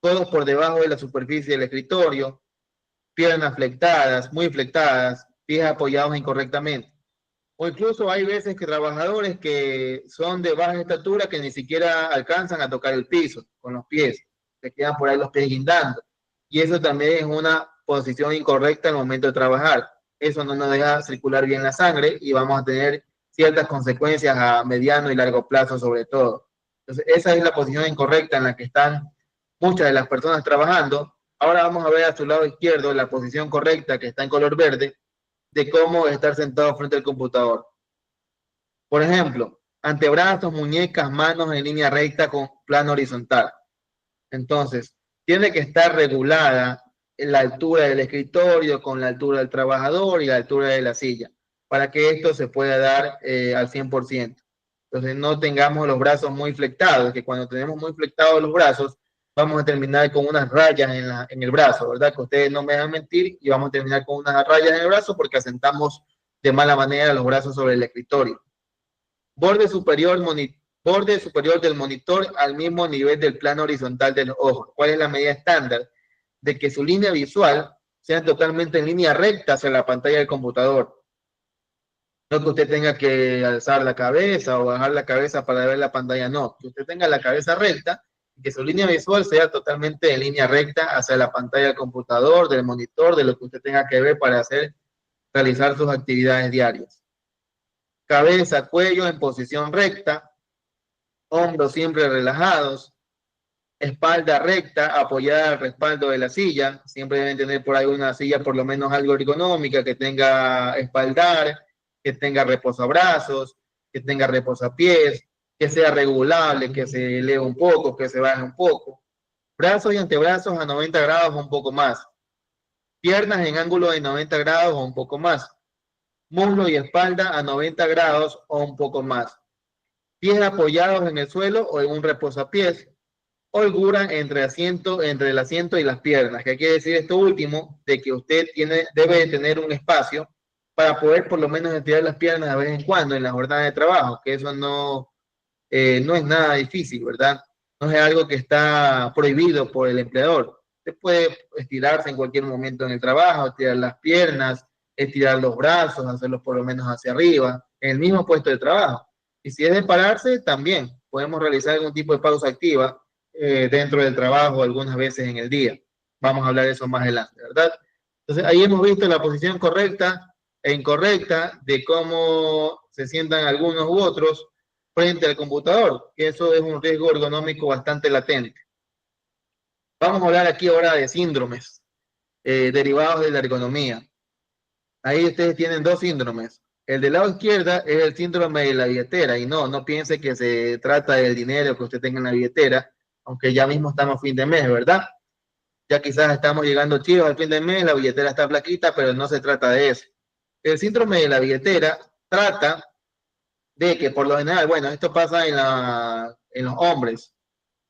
codos por debajo de la superficie del escritorio, piernas flectadas, muy flectadas, pies apoyados incorrectamente. O incluso hay veces que trabajadores que son de baja estatura que ni siquiera alcanzan a tocar el piso con los pies, se quedan por ahí los pies guindando. Y eso también es una posición incorrecta al momento de trabajar. Eso no nos deja circular bien la sangre y vamos a tener ciertas consecuencias a mediano y largo plazo sobre todo. Entonces, esa es la posición incorrecta en la que están muchas de las personas trabajando. Ahora vamos a ver a su lado izquierdo la posición correcta que está en color verde de cómo estar sentado frente al computador. Por ejemplo, antebrazos, muñecas, manos en línea recta con plano horizontal. Entonces, tiene que estar regulada la altura del escritorio con la altura del trabajador y la altura de la silla, para que esto se pueda dar al 100%. Entonces no tengamos los brazos muy flectados, que cuando tenemos muy flectados los brazos, vamos a terminar con unas rayas en el brazo, ¿verdad? Que ustedes no me dejan mentir, y vamos a terminar con unas rayas en el brazo porque asentamos de mala manera los brazos sobre el escritorio. Borde superior del monitor al mismo nivel del plano horizontal de los ojos. ¿Cuál es la medida estándar? De que su línea visual sea totalmente en línea recta hacia la pantalla del computador. No que usted tenga que alzar la cabeza o bajar la cabeza para ver la pantalla, no. Que usted tenga la cabeza recta y que su línea visual sea totalmente en línea recta hacia la pantalla del computador, del monitor, de lo que usted tenga que ver para realizar sus actividades diarias. Cabeza, cuello en posición recta, hombros siempre relajados, espalda recta, apoyada al respaldo de la silla. Siempre deben tener por ahí una silla por lo menos algo ergonómica, que tenga espaldar, que tenga reposabrazos, que tenga reposapiés, que sea regulable, que se eleve un poco, que se baje un poco. Brazos y antebrazos a 90 grados o un poco más. Piernas en ángulo de 90 grados o un poco más. Muslo y espalda a 90 grados o un poco más. Pies apoyados en el suelo o en un reposapiés. Holgura entre el asiento y las piernas. ¿Qué quiere decir esto último? De que usted debe tener un espacio para poder por lo menos estirar las piernas de vez en cuando en la jornada de trabajo, que eso no es nada difícil, ¿verdad? No es algo que está prohibido por el empleador. Usted puede estirarse en cualquier momento en el trabajo, estirar las piernas, estirar los brazos, hacerlos por lo menos hacia arriba, en el mismo puesto de trabajo. Y si es de pararse, también podemos realizar algún tipo de pausa activa dentro del trabajo algunas veces en el día. Vamos a hablar de eso más adelante, ¿verdad? Entonces, ahí hemos visto la posición correcta e incorrecta de cómo se sientan algunos u otros frente al computador, que eso es un riesgo ergonómico bastante latente. Vamos a hablar aquí ahora de síndromes derivados de la ergonomía. Ahí ustedes tienen dos síndromes. El del lado izquierda es el síndrome de la billetera, y no piense que se trata del dinero que usted tenga en la billetera, aunque ya mismo estamos a fin de mes, ¿verdad? Ya quizás estamos llegando chicos al fin de mes, la billetera está flaquita, pero no se trata de eso. El síndrome de la billetera trata de que por lo general, bueno, esto pasa en los hombres,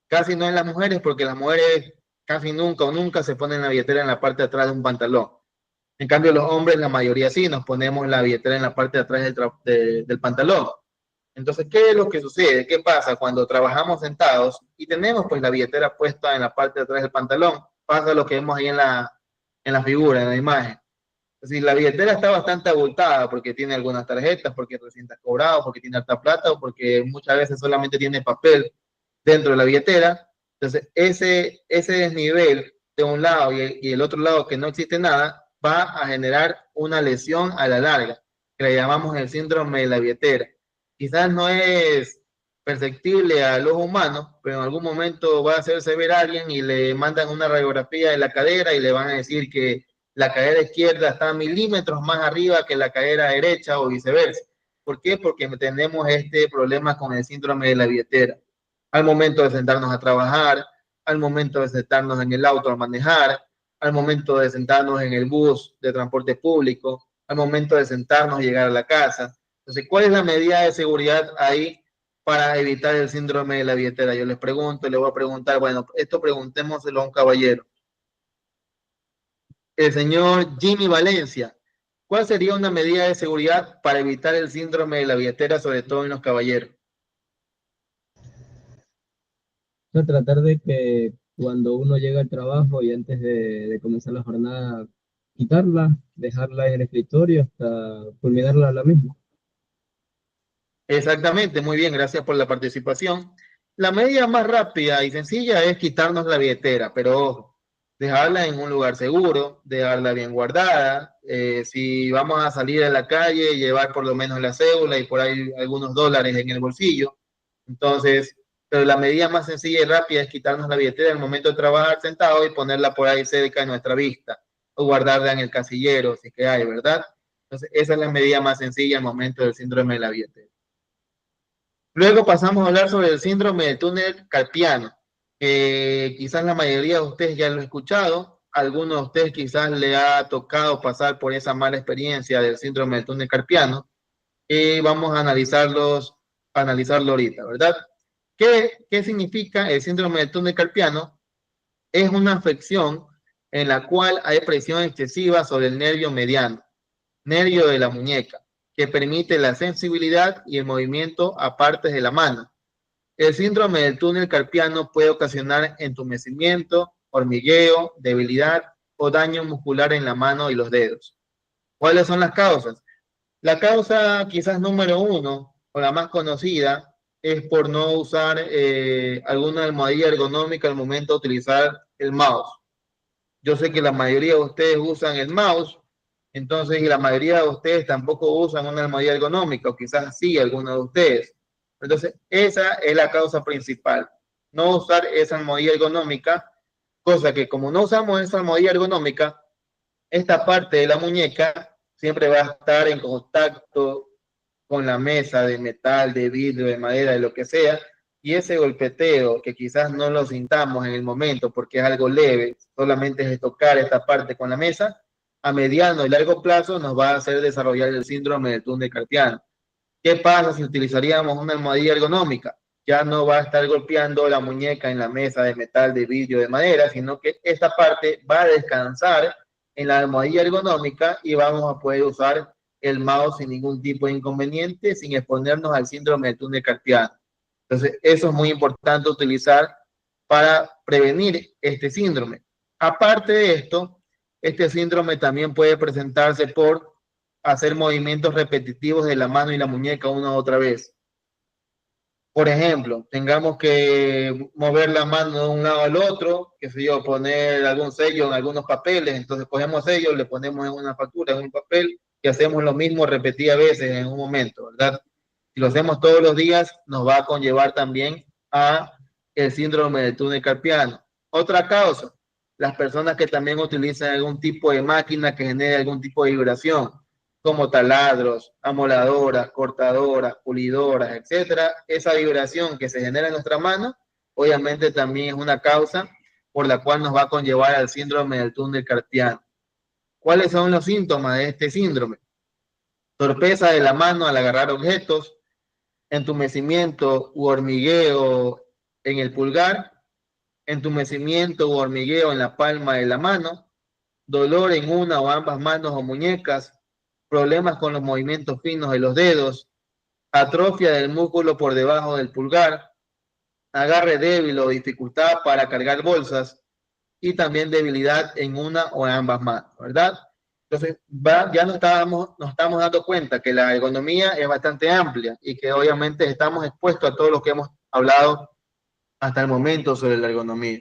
casi no en las mujeres, porque las mujeres casi nunca o nunca se ponen la billetera en la parte de atrás de un pantalón. En cambio, los hombres, la mayoría sí, nos ponemos la billetera en la parte de atrás del pantalón. Entonces, ¿qué es lo que sucede? ¿Qué pasa cuando trabajamos sentados y tenemos pues la billetera puesta en la parte de atrás del pantalón? Pasa lo que vemos ahí en la figura, en la imagen. Es decir, la billetera está bastante abultada porque tiene algunas tarjetas, porque recién está cobrado, porque tiene alta plata o porque muchas veces solamente tiene papel dentro de la billetera. Entonces, ese desnivel de un lado y el otro lado que no existe nada, va a generar una lesión a la larga, que le llamamos el síndrome de la billetera. Quizás no es perceptible al ojo humano, pero en algún momento va a hacerse ver a alguien y le mandan una radiografía de la cadera y le van a decir que la cadera izquierda está milímetros más arriba que la cadera derecha o viceversa. ¿Por qué? Porque tenemos este problema con el síndrome de la billetera. Al momento de sentarnos a trabajar, al momento de sentarnos en el auto a manejar, al momento de sentarnos en el bus de transporte público, al momento de sentarnos y llegar a la casa. Entonces, ¿cuál es la medida de seguridad ahí para evitar el síndrome de la billetera? Yo les pregunto, les voy a preguntar, bueno, esto preguntémoselo a un caballero. El señor Jimmy Valencia, ¿cuál sería una medida de seguridad para evitar el síndrome de la billetera, sobre todo en los caballeros? Tratar de que cuando uno llega al trabajo y antes de comenzar la jornada, quitarla, dejarla en el escritorio hasta culminarla a la misma. Exactamente, muy bien, gracias por la participación. La medida más rápida y sencilla es quitarnos la billetera, pero ojo, dejarla en un lugar seguro, dejarla bien guardada. Si vamos a salir a la calle, llevar por lo menos la cédula y por ahí algunos dólares en el bolsillo. Entonces, pero la medida más sencilla y rápida es quitarnos la billetera en el momento de trabajar sentado y ponerla por ahí cerca de nuestra vista o guardarla en el casillero, si que hay, ¿verdad? Entonces, esa es la medida más sencilla al momento del síndrome de la billetera. Luego pasamos a hablar sobre el síndrome del túnel carpiano. Quizás la mayoría de ustedes ya lo han escuchado. alguno de ustedes quizás le ha tocado pasar por esa mala experiencia del síndrome del túnel carpiano, y vamos a analizarlo ahorita, ¿verdad? ¿Qué significa el síndrome del túnel carpiano? Es una afección en la cual hay presión excesiva sobre el nervio mediano, nervio de la muñeca, que permite la sensibilidad y el movimiento a partes de la mano. El síndrome del túnel carpiano puede ocasionar entumecimiento, hormigueo, debilidad o daño muscular en la mano y los dedos. ¿Cuáles son las causas? La causa quizás número uno, o la más conocida, es por no usar alguna almohadilla ergonómica al momento de utilizar el mouse. Yo sé que la mayoría de ustedes usan el mouse, entonces, y la mayoría de ustedes tampoco usan una almohadilla ergonómica, o quizás sí, algunos de ustedes. Entonces, esa es la causa principal. No usar esa almohadilla ergonómica, cosa que como no usamos esa almohadilla ergonómica, esta parte de la muñeca siempre va a estar en contacto con la mesa de metal, de vidrio, de madera, de lo que sea, y ese golpeteo que quizás no lo sintamos en el momento porque es algo leve, solamente es tocar esta parte con la mesa, a mediano y largo plazo nos va a hacer desarrollar el síndrome del túnel carpiano. ¿Qué pasa si utilizaríamos una almohadilla ergonómica? Ya no va a estar golpeando la muñeca en la mesa de metal, de vidrio, de madera, sino que esta parte va a descansar en la almohadilla ergonómica y vamos a poder usar el mouse sin ningún tipo de inconveniente, sin exponernos al síndrome del túnel carpiano. Entonces, eso es muy importante utilizar para prevenir este síndrome. Aparte de esto, este síndrome también puede presentarse por hacer movimientos repetitivos de la mano y la muñeca una u otra vez. Por ejemplo, tengamos que mover la mano de un lado al otro, qué sé yo, poner algún sello en algunos papeles, entonces cogemos sello, le ponemos en una factura, en un papel, y hacemos lo mismo repetidas veces en un momento, ¿verdad? Si lo hacemos todos los días, nos va a conllevar también a el síndrome del túnel carpiano. Otra causa, las personas que también utilizan algún tipo de máquina que genere algún tipo de vibración, como taladros, amoladoras, cortadoras, pulidoras, etcétera. Esa vibración que se genera en nuestra mano, obviamente también es una causa por la cual nos va a conllevar al síndrome del túnel carpiano. ¿Cuáles son los síntomas de este síndrome? Torpeza de la mano al agarrar objetos, entumecimiento u hormigueo en el pulgar, entumecimiento u hormigueo en la palma de la mano, dolor en una o ambas manos o muñecas, problemas con los movimientos finos de los dedos, atrofia del músculo por debajo del pulgar, agarre débil o dificultad para cargar bolsas y también debilidad en una o en ambas manos, ¿verdad? Entonces, ya nos estamos dando cuenta que la ergonomía es bastante amplia y que obviamente estamos expuestos a todo lo que hemos hablado hasta el momento sobre la ergonomía.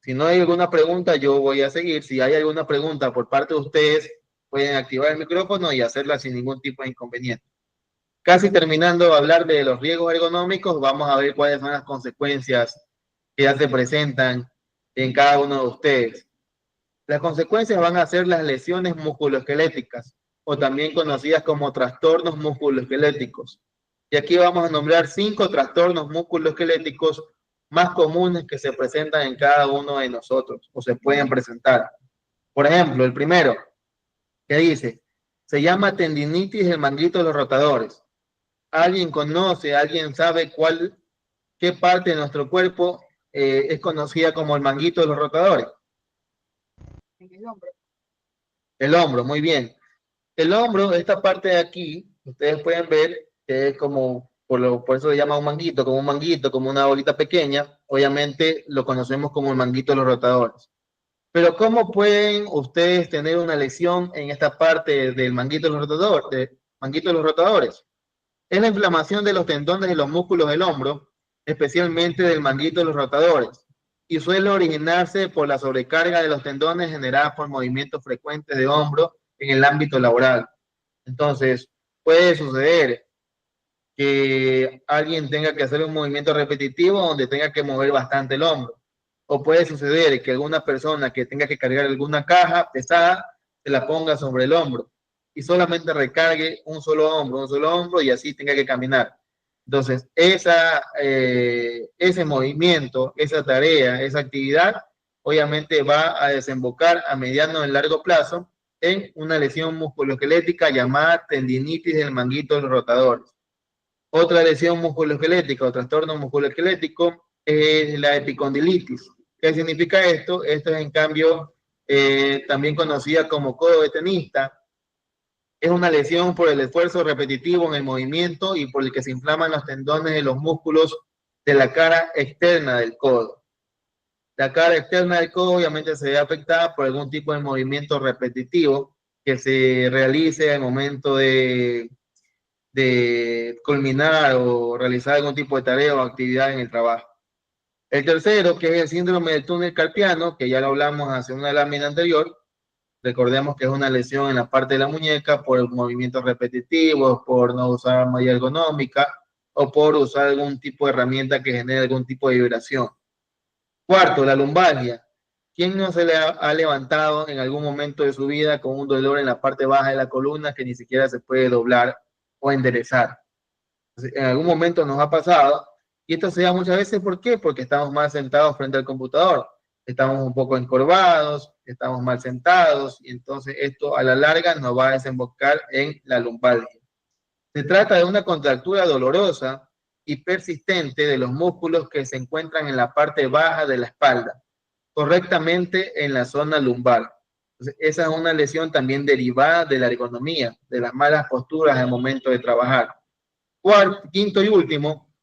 Si no hay alguna pregunta, yo voy a seguir. Si hay alguna pregunta por parte de ustedes, pueden activar el micrófono y hacerla sin ningún tipo de inconveniente. Casi terminando de hablar de los riesgos ergonómicos, vamos a ver cuáles son las consecuencias que ya se presentan en cada uno de ustedes. Las consecuencias van a ser las lesiones musculoesqueléticas, o también conocidas como trastornos musculoesqueléticos. Y aquí vamos a nombrar 5 trastornos musculoesqueléticos más comunes que se presentan en cada uno de nosotros, o se pueden presentar. Por ejemplo, el primero, que dice, se llama tendinitis del manguito de los rotadores. ¿Alguien conoce, alguien sabe qué parte de nuestro cuerpo es conocida como el manguito de los rotadores? El hombro, muy bien. El hombro, esta parte de aquí, ustedes pueden ver que es como, por eso se llama un manguito, como una bolita pequeña. Obviamente lo conocemos como el manguito de los rotadores. Pero ¿cómo pueden ustedes tener una lesión en esta parte del manguito de los rotadores? Es la inflamación de los tendones y los músculos del hombro, especialmente del manguito de los rotadores, y suele originarse por la sobrecarga de los tendones generadas por movimientos frecuentes de hombro en el ámbito laboral. Entonces, puede suceder que alguien tenga que hacer un movimiento repetitivo donde tenga que mover bastante el hombro. O puede suceder que alguna persona que tenga que cargar alguna caja pesada se la ponga sobre el hombro y solamente recargue un solo hombro y así tenga que caminar. Entonces, ese movimiento, esa tarea, esa actividad obviamente va a desembocar a mediano y largo plazo en una lesión musculoesquelética llamada tendinitis del manguito del rotador. Otra lesión musculoesquelética o trastorno musculoesquelético es la epicondilitis. ¿Qué significa esto? Esto es, en cambio, también conocida como codo de tenista. Es una lesión por el esfuerzo repetitivo en el movimiento y por el que se inflaman los tendones de los músculos de la cara externa del codo. La cara externa del codo obviamente se ve afectada por algún tipo de movimiento repetitivo que se realice al momento de culminar o realizar algún tipo de tarea o actividad en el trabajo. El tercero, que es el síndrome del túnel carpiano, que ya lo hablamos hace una lámina anterior. Recordemos que es una lesión en la parte de la muñeca por movimientos repetitivos, por no usar malla ergonómica o por usar algún tipo de herramienta que genere algún tipo de vibración. Cuarto, la lumbalgia. ¿Quién no se le ha levantado en algún momento de su vida con un dolor en la parte baja de la columna que ni siquiera se puede doblar o enderezar? En algún momento nos ha pasado, y esto se da muchas veces, ¿por qué? Porque estamos mal sentados frente al computador, estamos un poco encorvados, estamos mal sentados, y entonces esto a la larga nos va a desembocar en la lumbalgia. Se trata de una contractura dolorosa y persistente de los músculos que se encuentran en la parte baja de la espalda, correctamente en la zona lumbar. Entonces, esa es una lesión también derivada de la ergonomía, de las malas posturas al momento de trabajar. Quinto y último,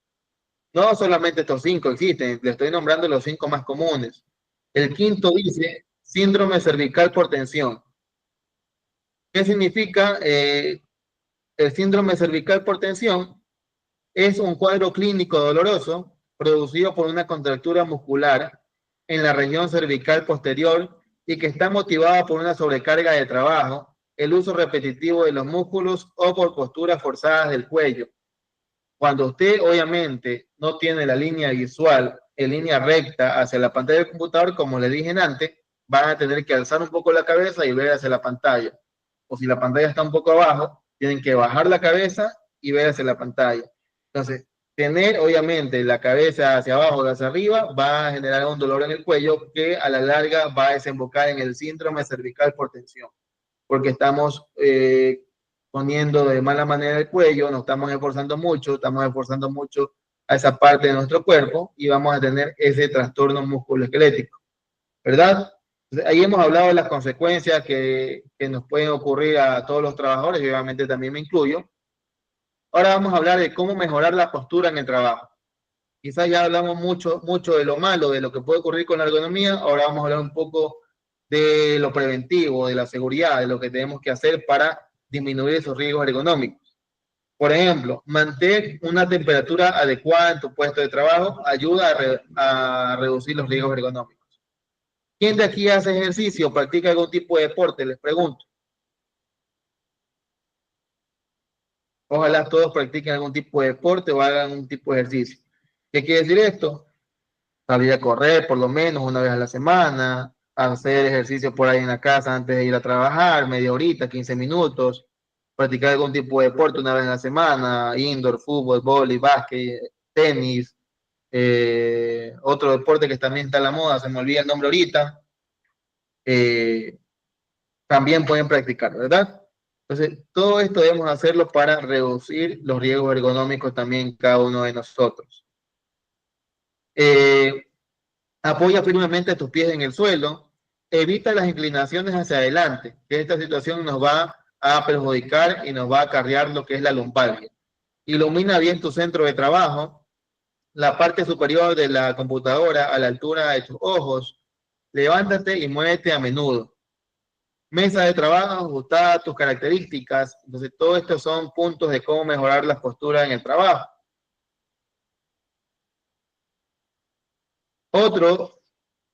no solamente estos 5 existen, le estoy nombrando los 5 más comunes. El quinto dice síndrome cervical por tensión. ¿Qué significa el síndrome cervical por tensión? Es un cuadro clínico doloroso producido por una contractura muscular en la región cervical posterior y que está motivada por una sobrecarga de trabajo, el uso repetitivo de los músculos o por posturas forzadas del cuello. Cuando usted obviamente no tiene la línea visual en línea recta hacia la pantalla del computador, como le dije antes, van a tener que alzar un poco la cabeza y ver hacia la pantalla. O si la pantalla está un poco abajo, tienen que bajar la cabeza y ver hacia la pantalla. Entonces, tener obviamente la cabeza hacia abajo o hacia arriba va a generar un dolor en el cuello que a la larga va a desembocar en el síndrome cervical por tensión, porque estamos poniendo de mala manera el cuello, nos estamos esforzando mucho a esa parte de nuestro cuerpo y vamos a tener ese trastorno musculoesquelético, ¿verdad? Entonces, ahí hemos hablado de las consecuencias que nos pueden ocurrir a todos los trabajadores, y obviamente también me incluyo. Ahora vamos a hablar de cómo mejorar la postura en el trabajo. Quizás ya hablamos mucho de lo malo, de lo que puede ocurrir con la ergonomía. Ahora vamos a hablar un poco de lo preventivo, de la seguridad, de lo que tenemos que hacer para disminuir esos riesgos ergonómicos. Por ejemplo, mantener una temperatura adecuada en tu puesto de trabajo ayuda a reducir los riesgos ergonómicos. ¿Quién de aquí hace ejercicio o practica algún tipo de deporte? Les pregunto. Ojalá todos practiquen algún tipo de deporte o hagan un tipo de ejercicio. ¿Qué quiere decir esto? Salir a correr por lo menos una vez a la semana, hacer ejercicio por ahí en la casa antes de ir a trabajar, media horita, 15 minutos, practicar algún tipo de deporte una vez a la semana, indoor, fútbol, vóley, básquet, tenis, otro deporte que también está a la moda, se me olvida el nombre ahorita, también pueden practicar, ¿verdad? Entonces, todo esto debemos hacerlo para reducir los riesgos ergonómicos también cada uno de nosotros. Apoya firmemente tus pies en el suelo, evita las inclinaciones hacia adelante, que esta situación nos va a perjudicar y nos va a acarrear lo que es la lumbalgia. Ilumina bien tu centro de trabajo, la parte superior de la computadora a la altura de tus ojos, levántate y muévete a menudo. Mesa de trabajo ajustada a tus características. Entonces, todo esto son puntos de cómo mejorar las posturas en el trabajo.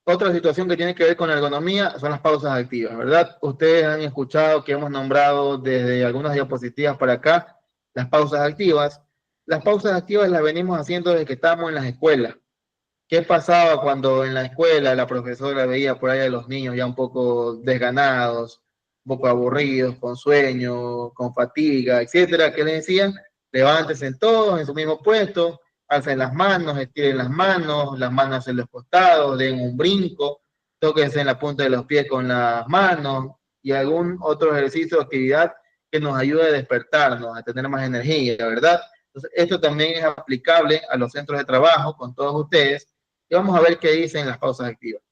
Otra situación que tiene que ver con la ergonomía son las pausas activas, ¿verdad? Ustedes han escuchado que hemos nombrado desde algunas diapositivas para acá las pausas activas. Las pausas activas las venimos haciendo desde que estamos en las escuelas. ¿Qué pasaba cuando en la escuela la profesora veía por ahí a los niños ya un poco desganados, un poco aburridos, con sueño, con fatiga, etcétera? ¿Qué les decían? Levántense todos en su mismo puesto, alcen las manos, estiren las manos hacia los costados, den un brinco. tóquense en la punta de los pies con las manos y algún otro ejercicio o actividad que nos ayude a despertarnos, a tener más energía, ¿verdad? Entonces, esto también es aplicable a los centros de trabajo con todos ustedes y vamos a ver qué dicen las pausas activas.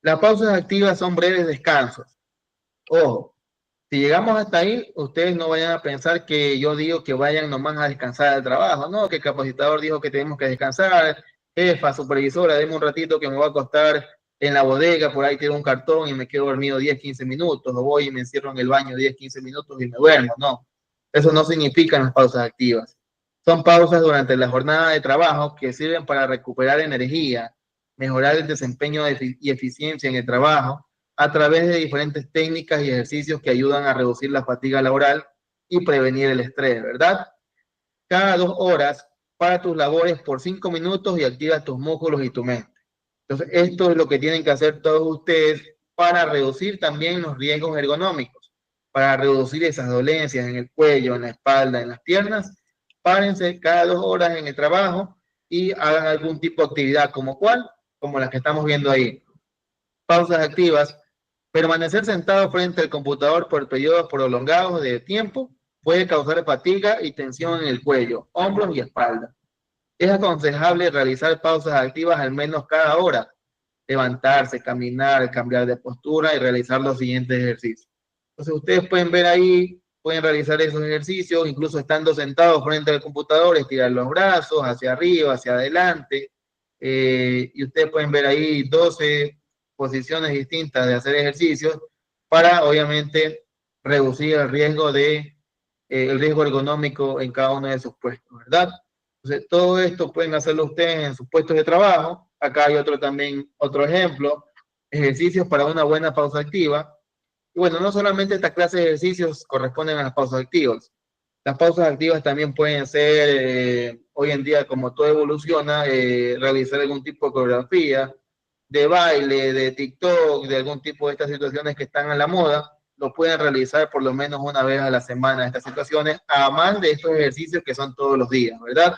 Las pausas activas son breves descansos. Ojo, si llegamos hasta ahí, ustedes no vayan a pensar que yo digo que vayan nomás a descansar del trabajo, no, que el capacitador dijo que tenemos que descansar, jefa, supervisora, deme un ratito que me voy a acostar en la bodega, por ahí tengo un cartón y me quedo dormido 10, 15 minutos, o voy y me encierro en el baño 10, 15 minutos y me duermo, no. Eso no significan las pausas activas. Son pausas durante la jornada de trabajo que sirven para recuperar energía, mejorar el desempeño y eficiencia en el trabajo, a través de diferentes técnicas y ejercicios que ayudan a reducir la fatiga laboral y prevenir el estrés, ¿verdad? Cada 2 horas, para tus labores por 5 minutos y activa tus músculos y tu mente. Entonces, esto es lo que tienen que hacer todos ustedes para reducir también los riesgos ergonómicos, para reducir esas dolencias en el cuello, en la espalda, en las piernas. Párense cada 2 horas en el trabajo y hagan algún tipo de actividad, ¿como cuál? Como las que estamos viendo ahí. Pausas activas. Permanecer sentado frente al computador por periodos prolongados de tiempo puede causar fatiga y tensión en el cuello, hombros y espalda. Es aconsejable realizar pausas activas al menos cada hora, levantarse, caminar, cambiar de postura y realizar los siguientes ejercicios. Entonces ustedes pueden ver ahí, pueden realizar esos ejercicios, incluso estando sentados frente al computador, estirar los brazos hacia arriba, hacia adelante, y ustedes pueden ver ahí 12 posiciones distintas de hacer ejercicios para, obviamente, reducir el riesgo el riesgo ergonómico en cada uno de sus puestos, ¿verdad? Entonces, todo esto pueden hacerlo ustedes en sus puestos de trabajo. Acá hay otro ejemplo, ejercicios para una buena pausa activa. Y bueno, no solamente esta clase de ejercicios corresponden a las pausas activas. Las pausas activas también pueden ser, hoy en día, como todo evoluciona, realizar algún tipo de coreografía, de baile, de TikTok, de algún tipo de estas situaciones que están a la moda, lo pueden realizar por lo menos una vez a la semana estas situaciones, además de estos ejercicios que son todos los días, ¿verdad?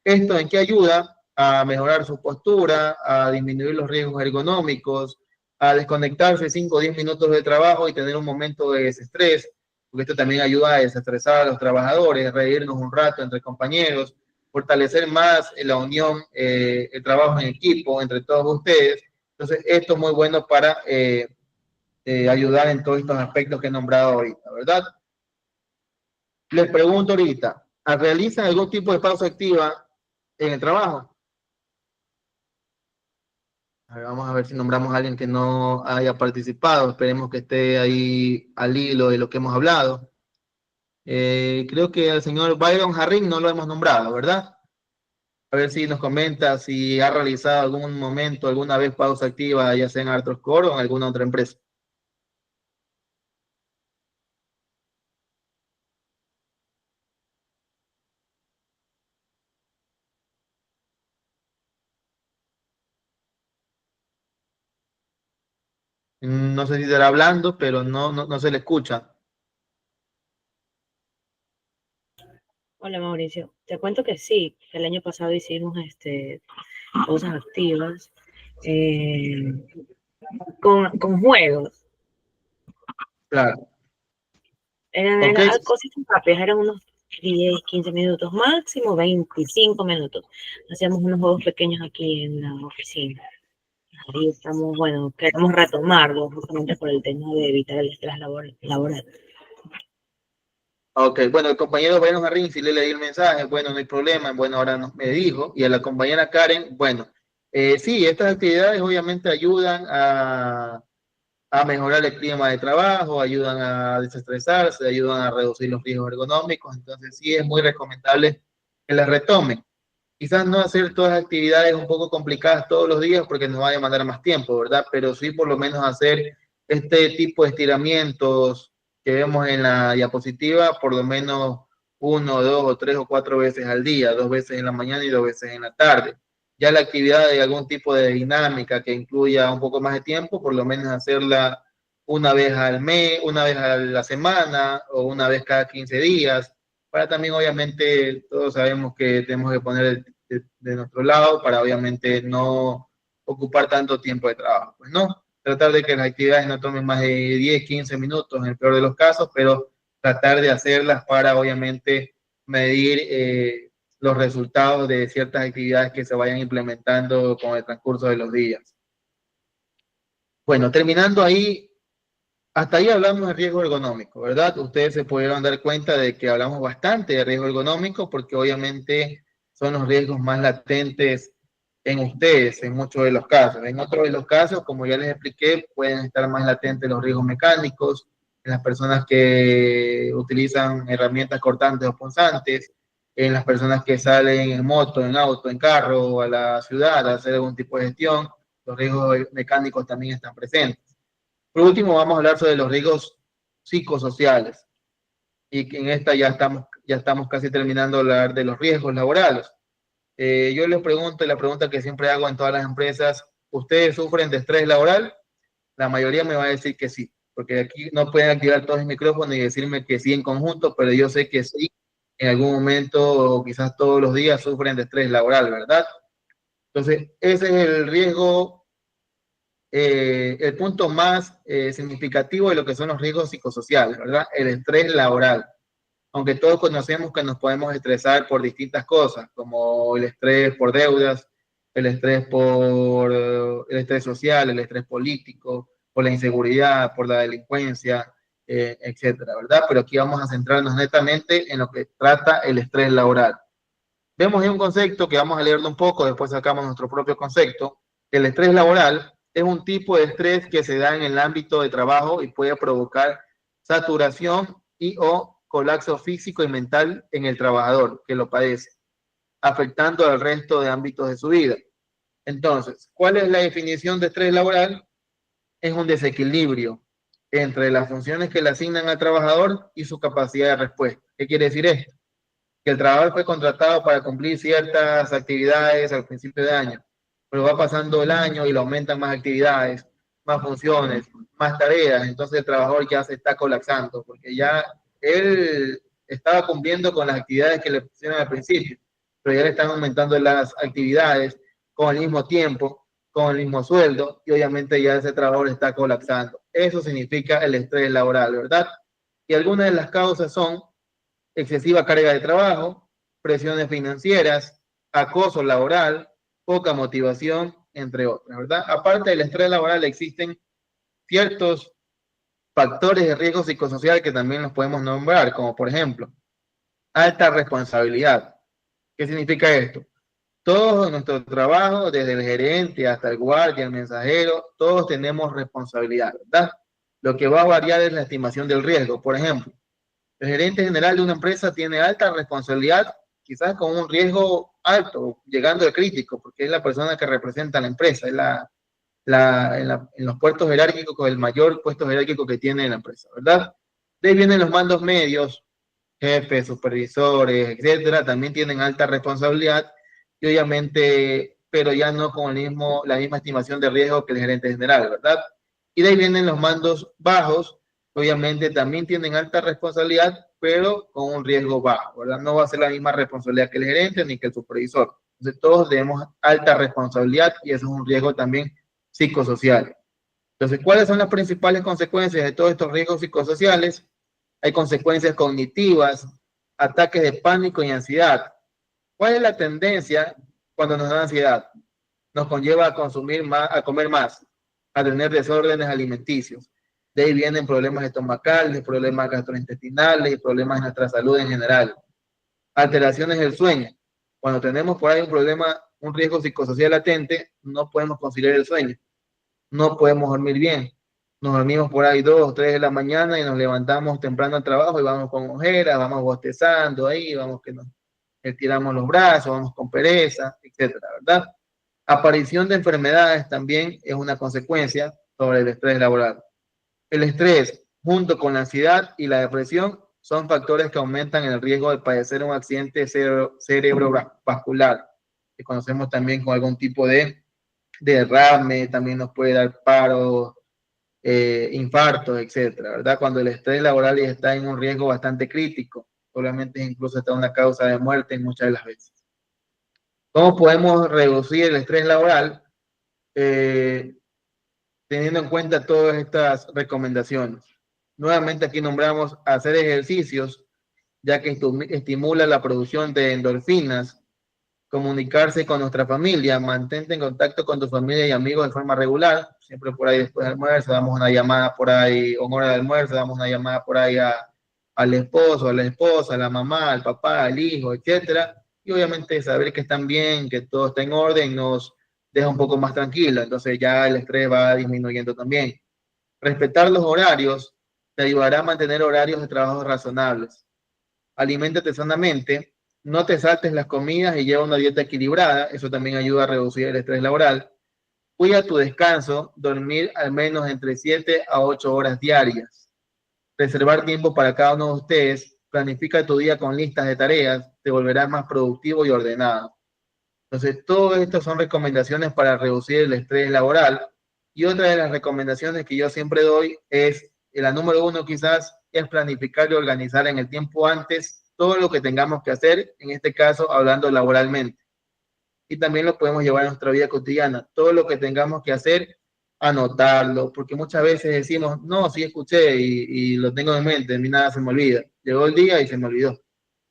¿Esto en qué ayuda? A mejorar su postura, a disminuir los riesgos ergonómicos, a desconectarse 5 o 10 minutos del trabajo y tener un momento de desestrés, porque esto también ayuda a desestresar a los trabajadores, reírnos un rato entre compañeros, fortalecer más la unión, el trabajo en equipo entre todos ustedes. Entonces, esto es muy bueno para ayudar en todos estos aspectos que he nombrado ahorita, ¿verdad? Les pregunto ahorita, ¿realizan algún tipo de pausa activa en el trabajo? A ver, vamos a ver si nombramos a alguien que no haya participado. Esperemos que esté ahí al hilo de lo que hemos hablado. Creo que al señor Byron Harring no lo hemos nombrado, ¿verdad? A ver si nos comenta si ha realizado algún momento, alguna vez pausa activa, ya sea en Artroscore o en alguna otra empresa. No sé si estará hablando, pero no se le escucha. Hola Mauricio, te cuento que sí, que el año pasado hicimos pausas activas con juegos. Claro. Eran cositas rápidas, eran unos 10, 15 minutos, máximo 25 minutos. Hacíamos unos juegos pequeños aquí en la oficina. Ahí estamos, bueno, queremos retomarlo justamente por el tema de evitar el estrés laboral. Ok, bueno, el compañero Byron Harring, si le leí el mensaje, bueno, no hay problema, bueno, ahora me dijo, y a la compañera Karen, bueno, sí, estas actividades obviamente ayudan a mejorar el clima de trabajo, ayudan a desestresarse, ayudan a reducir los riesgos ergonómicos, entonces sí es muy recomendable que las retomen. Quizás no hacer todas las actividades un poco complicadas todos los días porque nos va a demandar más tiempo, ¿verdad? Pero sí por lo menos hacer este tipo de estiramientos que vemos en la diapositiva, por lo menos 1, 2 o 3 o 4 veces al día, 2 veces en la mañana y 2 veces en la tarde. Ya la actividad de algún tipo de dinámica que incluya un poco más de tiempo, por lo menos hacerla una vez al mes, una vez a la semana o una vez cada 15 días, para también obviamente todos sabemos que tenemos que poner de nuestro lado para obviamente no ocupar tanto tiempo de trabajo, pues no, tratar de que las actividades no tomen más de 10, 15 minutos en el peor de los casos, pero tratar de hacerlas para obviamente medir los resultados de ciertas actividades que se vayan implementando con el transcurso de los días. Bueno, terminando ahí, hasta ahí hablamos de riesgo ergonómico, ¿verdad? Ustedes se pudieron dar cuenta de que hablamos bastante de riesgo ergonómico porque obviamente son los riesgos más latentes en ustedes, en muchos de los casos. En otros de los casos, como ya les expliqué, pueden estar más latentes los riesgos mecánicos, en las personas que utilizan herramientas cortantes o punzantes, en las personas que salen en moto, en auto, en carro a la ciudad a hacer algún tipo de gestión. Los riesgos mecánicos también están presentes. Por último, vamos a hablar sobre los riesgos psicosociales. Y en esta ya estamos casi terminando de hablar de los riesgos laborales. Yo les pregunto, y la pregunta que siempre hago en todas las empresas, ¿ustedes sufren de estrés laboral? La mayoría me va a decir que sí, porque aquí no pueden activar todos los micrófonos y decirme que sí en conjunto, pero yo sé que sí, en algún momento o quizás todos los días sufren de estrés laboral, ¿verdad? Entonces, ese es el riesgo, el punto más significativo de lo que son los riesgos psicosociales, ¿verdad? El estrés laboral. Aunque todos conocemos que nos podemos estresar por distintas cosas, como el estrés por deudas, el estrés por el estrés social, el estrés político, por la inseguridad, por la delincuencia, etcétera, ¿verdad? Pero aquí vamos a centrarnos netamente en lo que trata el estrés laboral. Vemos ahí un concepto que vamos a leerlo un poco, después sacamos nuestro propio concepto. El estrés laboral es un tipo de estrés que se da en el ámbito de trabajo y puede provocar saturación y o colapso físico y mental en el trabajador que lo padece, afectando al resto de ámbitos de su vida. Entonces, ¿cuál es la definición de estrés laboral? Es un desequilibrio entre las funciones que le asignan al trabajador y su capacidad de respuesta. ¿Qué quiere decir esto? Que el trabajador fue contratado para cumplir ciertas actividades al principio de año, pero va pasando el año y le aumentan más actividades, más funciones, más tareas, entonces el trabajador ya se está colapsando, porque ya él estaba cumpliendo con las actividades que le pusieron al principio, pero ya le están aumentando las actividades con el mismo tiempo, con el mismo sueldo, y obviamente ya ese trabajador está colapsando. Eso significa el estrés laboral, ¿verdad? Y algunas de las causas son excesiva carga de trabajo, presiones financieras, acoso laboral, poca motivación, entre otras, ¿verdad? Aparte del estrés laboral existen ciertos factores de riesgo psicosocial que también los podemos nombrar, como por ejemplo, alta responsabilidad. ¿Qué significa esto? Todos en nuestro trabajo, desde el gerente hasta el guardia, el mensajero, todos tenemos responsabilidad, ¿verdad? Lo que va a variar es la estimación del riesgo. Por ejemplo, el gerente general de una empresa tiene alta responsabilidad, quizás con un riesgo alto, llegando al crítico, porque es la persona que representa a la empresa, es en los puestos jerárquicos, el mayor puesto jerárquico que tiene la empresa, ¿verdad? De ahí vienen los mandos medios, jefes, supervisores, etcétera, también tienen alta responsabilidad y obviamente, pero ya no con la misma estimación de riesgo que el gerente general, ¿verdad? Y de ahí vienen los mandos bajos, obviamente también tienen alta responsabilidad, pero con un riesgo bajo, ¿verdad? No va a ser la misma responsabilidad que el gerente ni que el supervisor. Entonces todos tenemos alta responsabilidad y eso es un riesgo también psicosocial. Entonces, ¿cuáles son las principales consecuencias de todos estos riesgos psicosociales? Hay consecuencias cognitivas, ataques de pánico y ansiedad. ¿Cuál es la tendencia cuando nos da ansiedad? Nos conlleva a consumir más, a comer más, a tener desórdenes alimenticios. De ahí vienen problemas estomacales, problemas gastrointestinales y problemas en nuestra salud en general. Alteraciones del sueño. Cuando tenemos por ahí un problema, un riesgo psicosocial latente, no podemos conciliar el sueño. No podemos dormir bien. Nos dormimos por ahí 2 o 3 de la mañana y nos levantamos temprano al trabajo y vamos con ojeras, vamos bostezando ahí, vamos que nos estiramos los brazos, vamos con pereza, etcétera, ¿verdad? Aparición de enfermedades también es una consecuencia sobre el estrés laboral. El estrés, junto con la ansiedad y la depresión, son factores que aumentan el riesgo de padecer un accidente cerebrovascular, que conocemos también con algún tipo de derrame, también nos puede dar paro, infartos, etcétera, ¿verdad? Cuando el estrés laboral está en un riesgo bastante crítico, obviamente incluso está una causa de muerte muchas de las veces. ¿Cómo podemos reducir el estrés laboral? teniendo en cuenta todas estas recomendaciones. Nuevamente aquí nombramos hacer ejercicios, ya que estimula la producción de endorfinas, comunicarse con nuestra familia, mantente en contacto con tu familia y amigos de forma regular, siempre por ahí después del almuerzo, damos una llamada por ahí, o en hora de almuerzo, damos una llamada por ahí al esposo, a la esposa, a la mamá, al papá, al hijo, etcétera, y obviamente saber que están bien, que todo está en orden, nos deja un poco más tranquilo, entonces ya el estrés va disminuyendo también. Respetar los horarios te ayudará a mantener horarios de trabajo razonables. Aliméntate sanamente, no te saltes las comidas y lleva una dieta equilibrada, eso también ayuda a reducir el estrés laboral. Cuida tu descanso, dormir al menos entre 7 a 8 horas diarias. Reservar tiempo para cada uno de ustedes, planifica tu día con listas de tareas, te volverás más productivo y ordenado. Entonces, todo esto son recomendaciones para reducir el estrés laboral. Y otra de las recomendaciones que yo siempre doy es, la número 1 quizás, es planificar y organizar en el tiempo antes todo lo que tengamos que hacer, en este caso hablando laboralmente. Y también lo podemos llevar a nuestra vida cotidiana. Todo lo que tengamos que hacer, anotarlo, porque muchas veces decimos, no, sí escuché y lo tengo en mente, a mí nada se me olvida. Llegó el día y se me olvidó.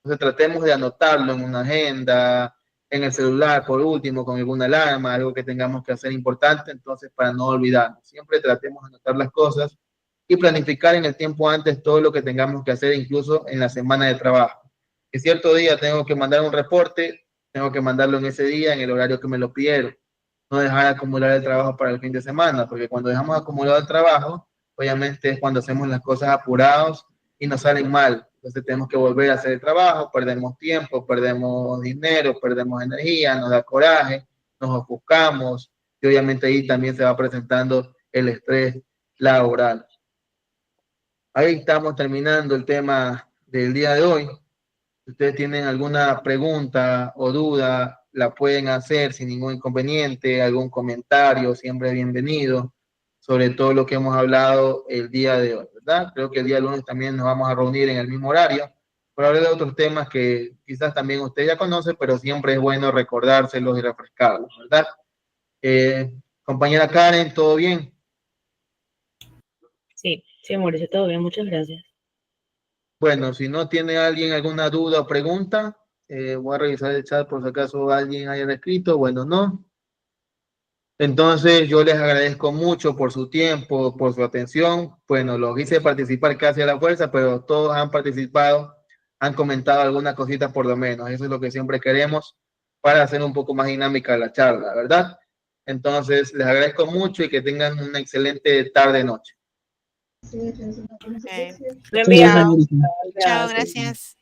Entonces tratemos de anotarlo en una agenda, en el celular, por último, con alguna alarma, algo que tengamos que hacer importante, entonces para no olvidarnos. Siempre tratemos de anotar las cosas y planificar en el tiempo antes todo lo que tengamos que hacer, incluso en la semana de trabajo. Que cierto día tengo que mandar un reporte, tengo que mandarlo en ese día, en el horario que me lo pidieron. No dejar acumular el trabajo para el fin de semana, porque cuando dejamos acumular el trabajo, obviamente es cuando hacemos las cosas apurados y nos salen mal. Entonces tenemos que volver a hacer el trabajo, perdemos tiempo, perdemos dinero, perdemos energía, nos da coraje, nos ofuscamos y obviamente ahí también se va presentando el estrés laboral. Ahí estamos terminando el tema del día de hoy. Si ustedes tienen alguna pregunta o duda, la pueden hacer sin ningún inconveniente, algún comentario, siempre bienvenido, sobre todo lo que hemos hablado el día de hoy, ¿verdad? Creo que el día lunes también nos vamos a reunir en el mismo horario para hablar de otros temas que quizás también usted ya conoce, pero siempre es bueno recordárselos y refrescarlos, ¿verdad? Compañera Karen, ¿todo bien? Sí, Mauricio, todo bien, muchas gracias. Bueno, si no tiene alguien alguna duda o pregunta, voy a revisar el chat por si acaso alguien haya escrito. Bueno, no. Entonces, yo les agradezco mucho por su tiempo, por su atención. Bueno, los hice participar casi a la fuerza, pero todos han participado, han comentado algunas cositas por lo menos. Eso es lo que siempre queremos para hacer un poco más dinámica la charla, ¿verdad? Entonces, les agradezco mucho y que tengan una excelente tarde-noche. Okay. Lo enviamos. Chao, gracias.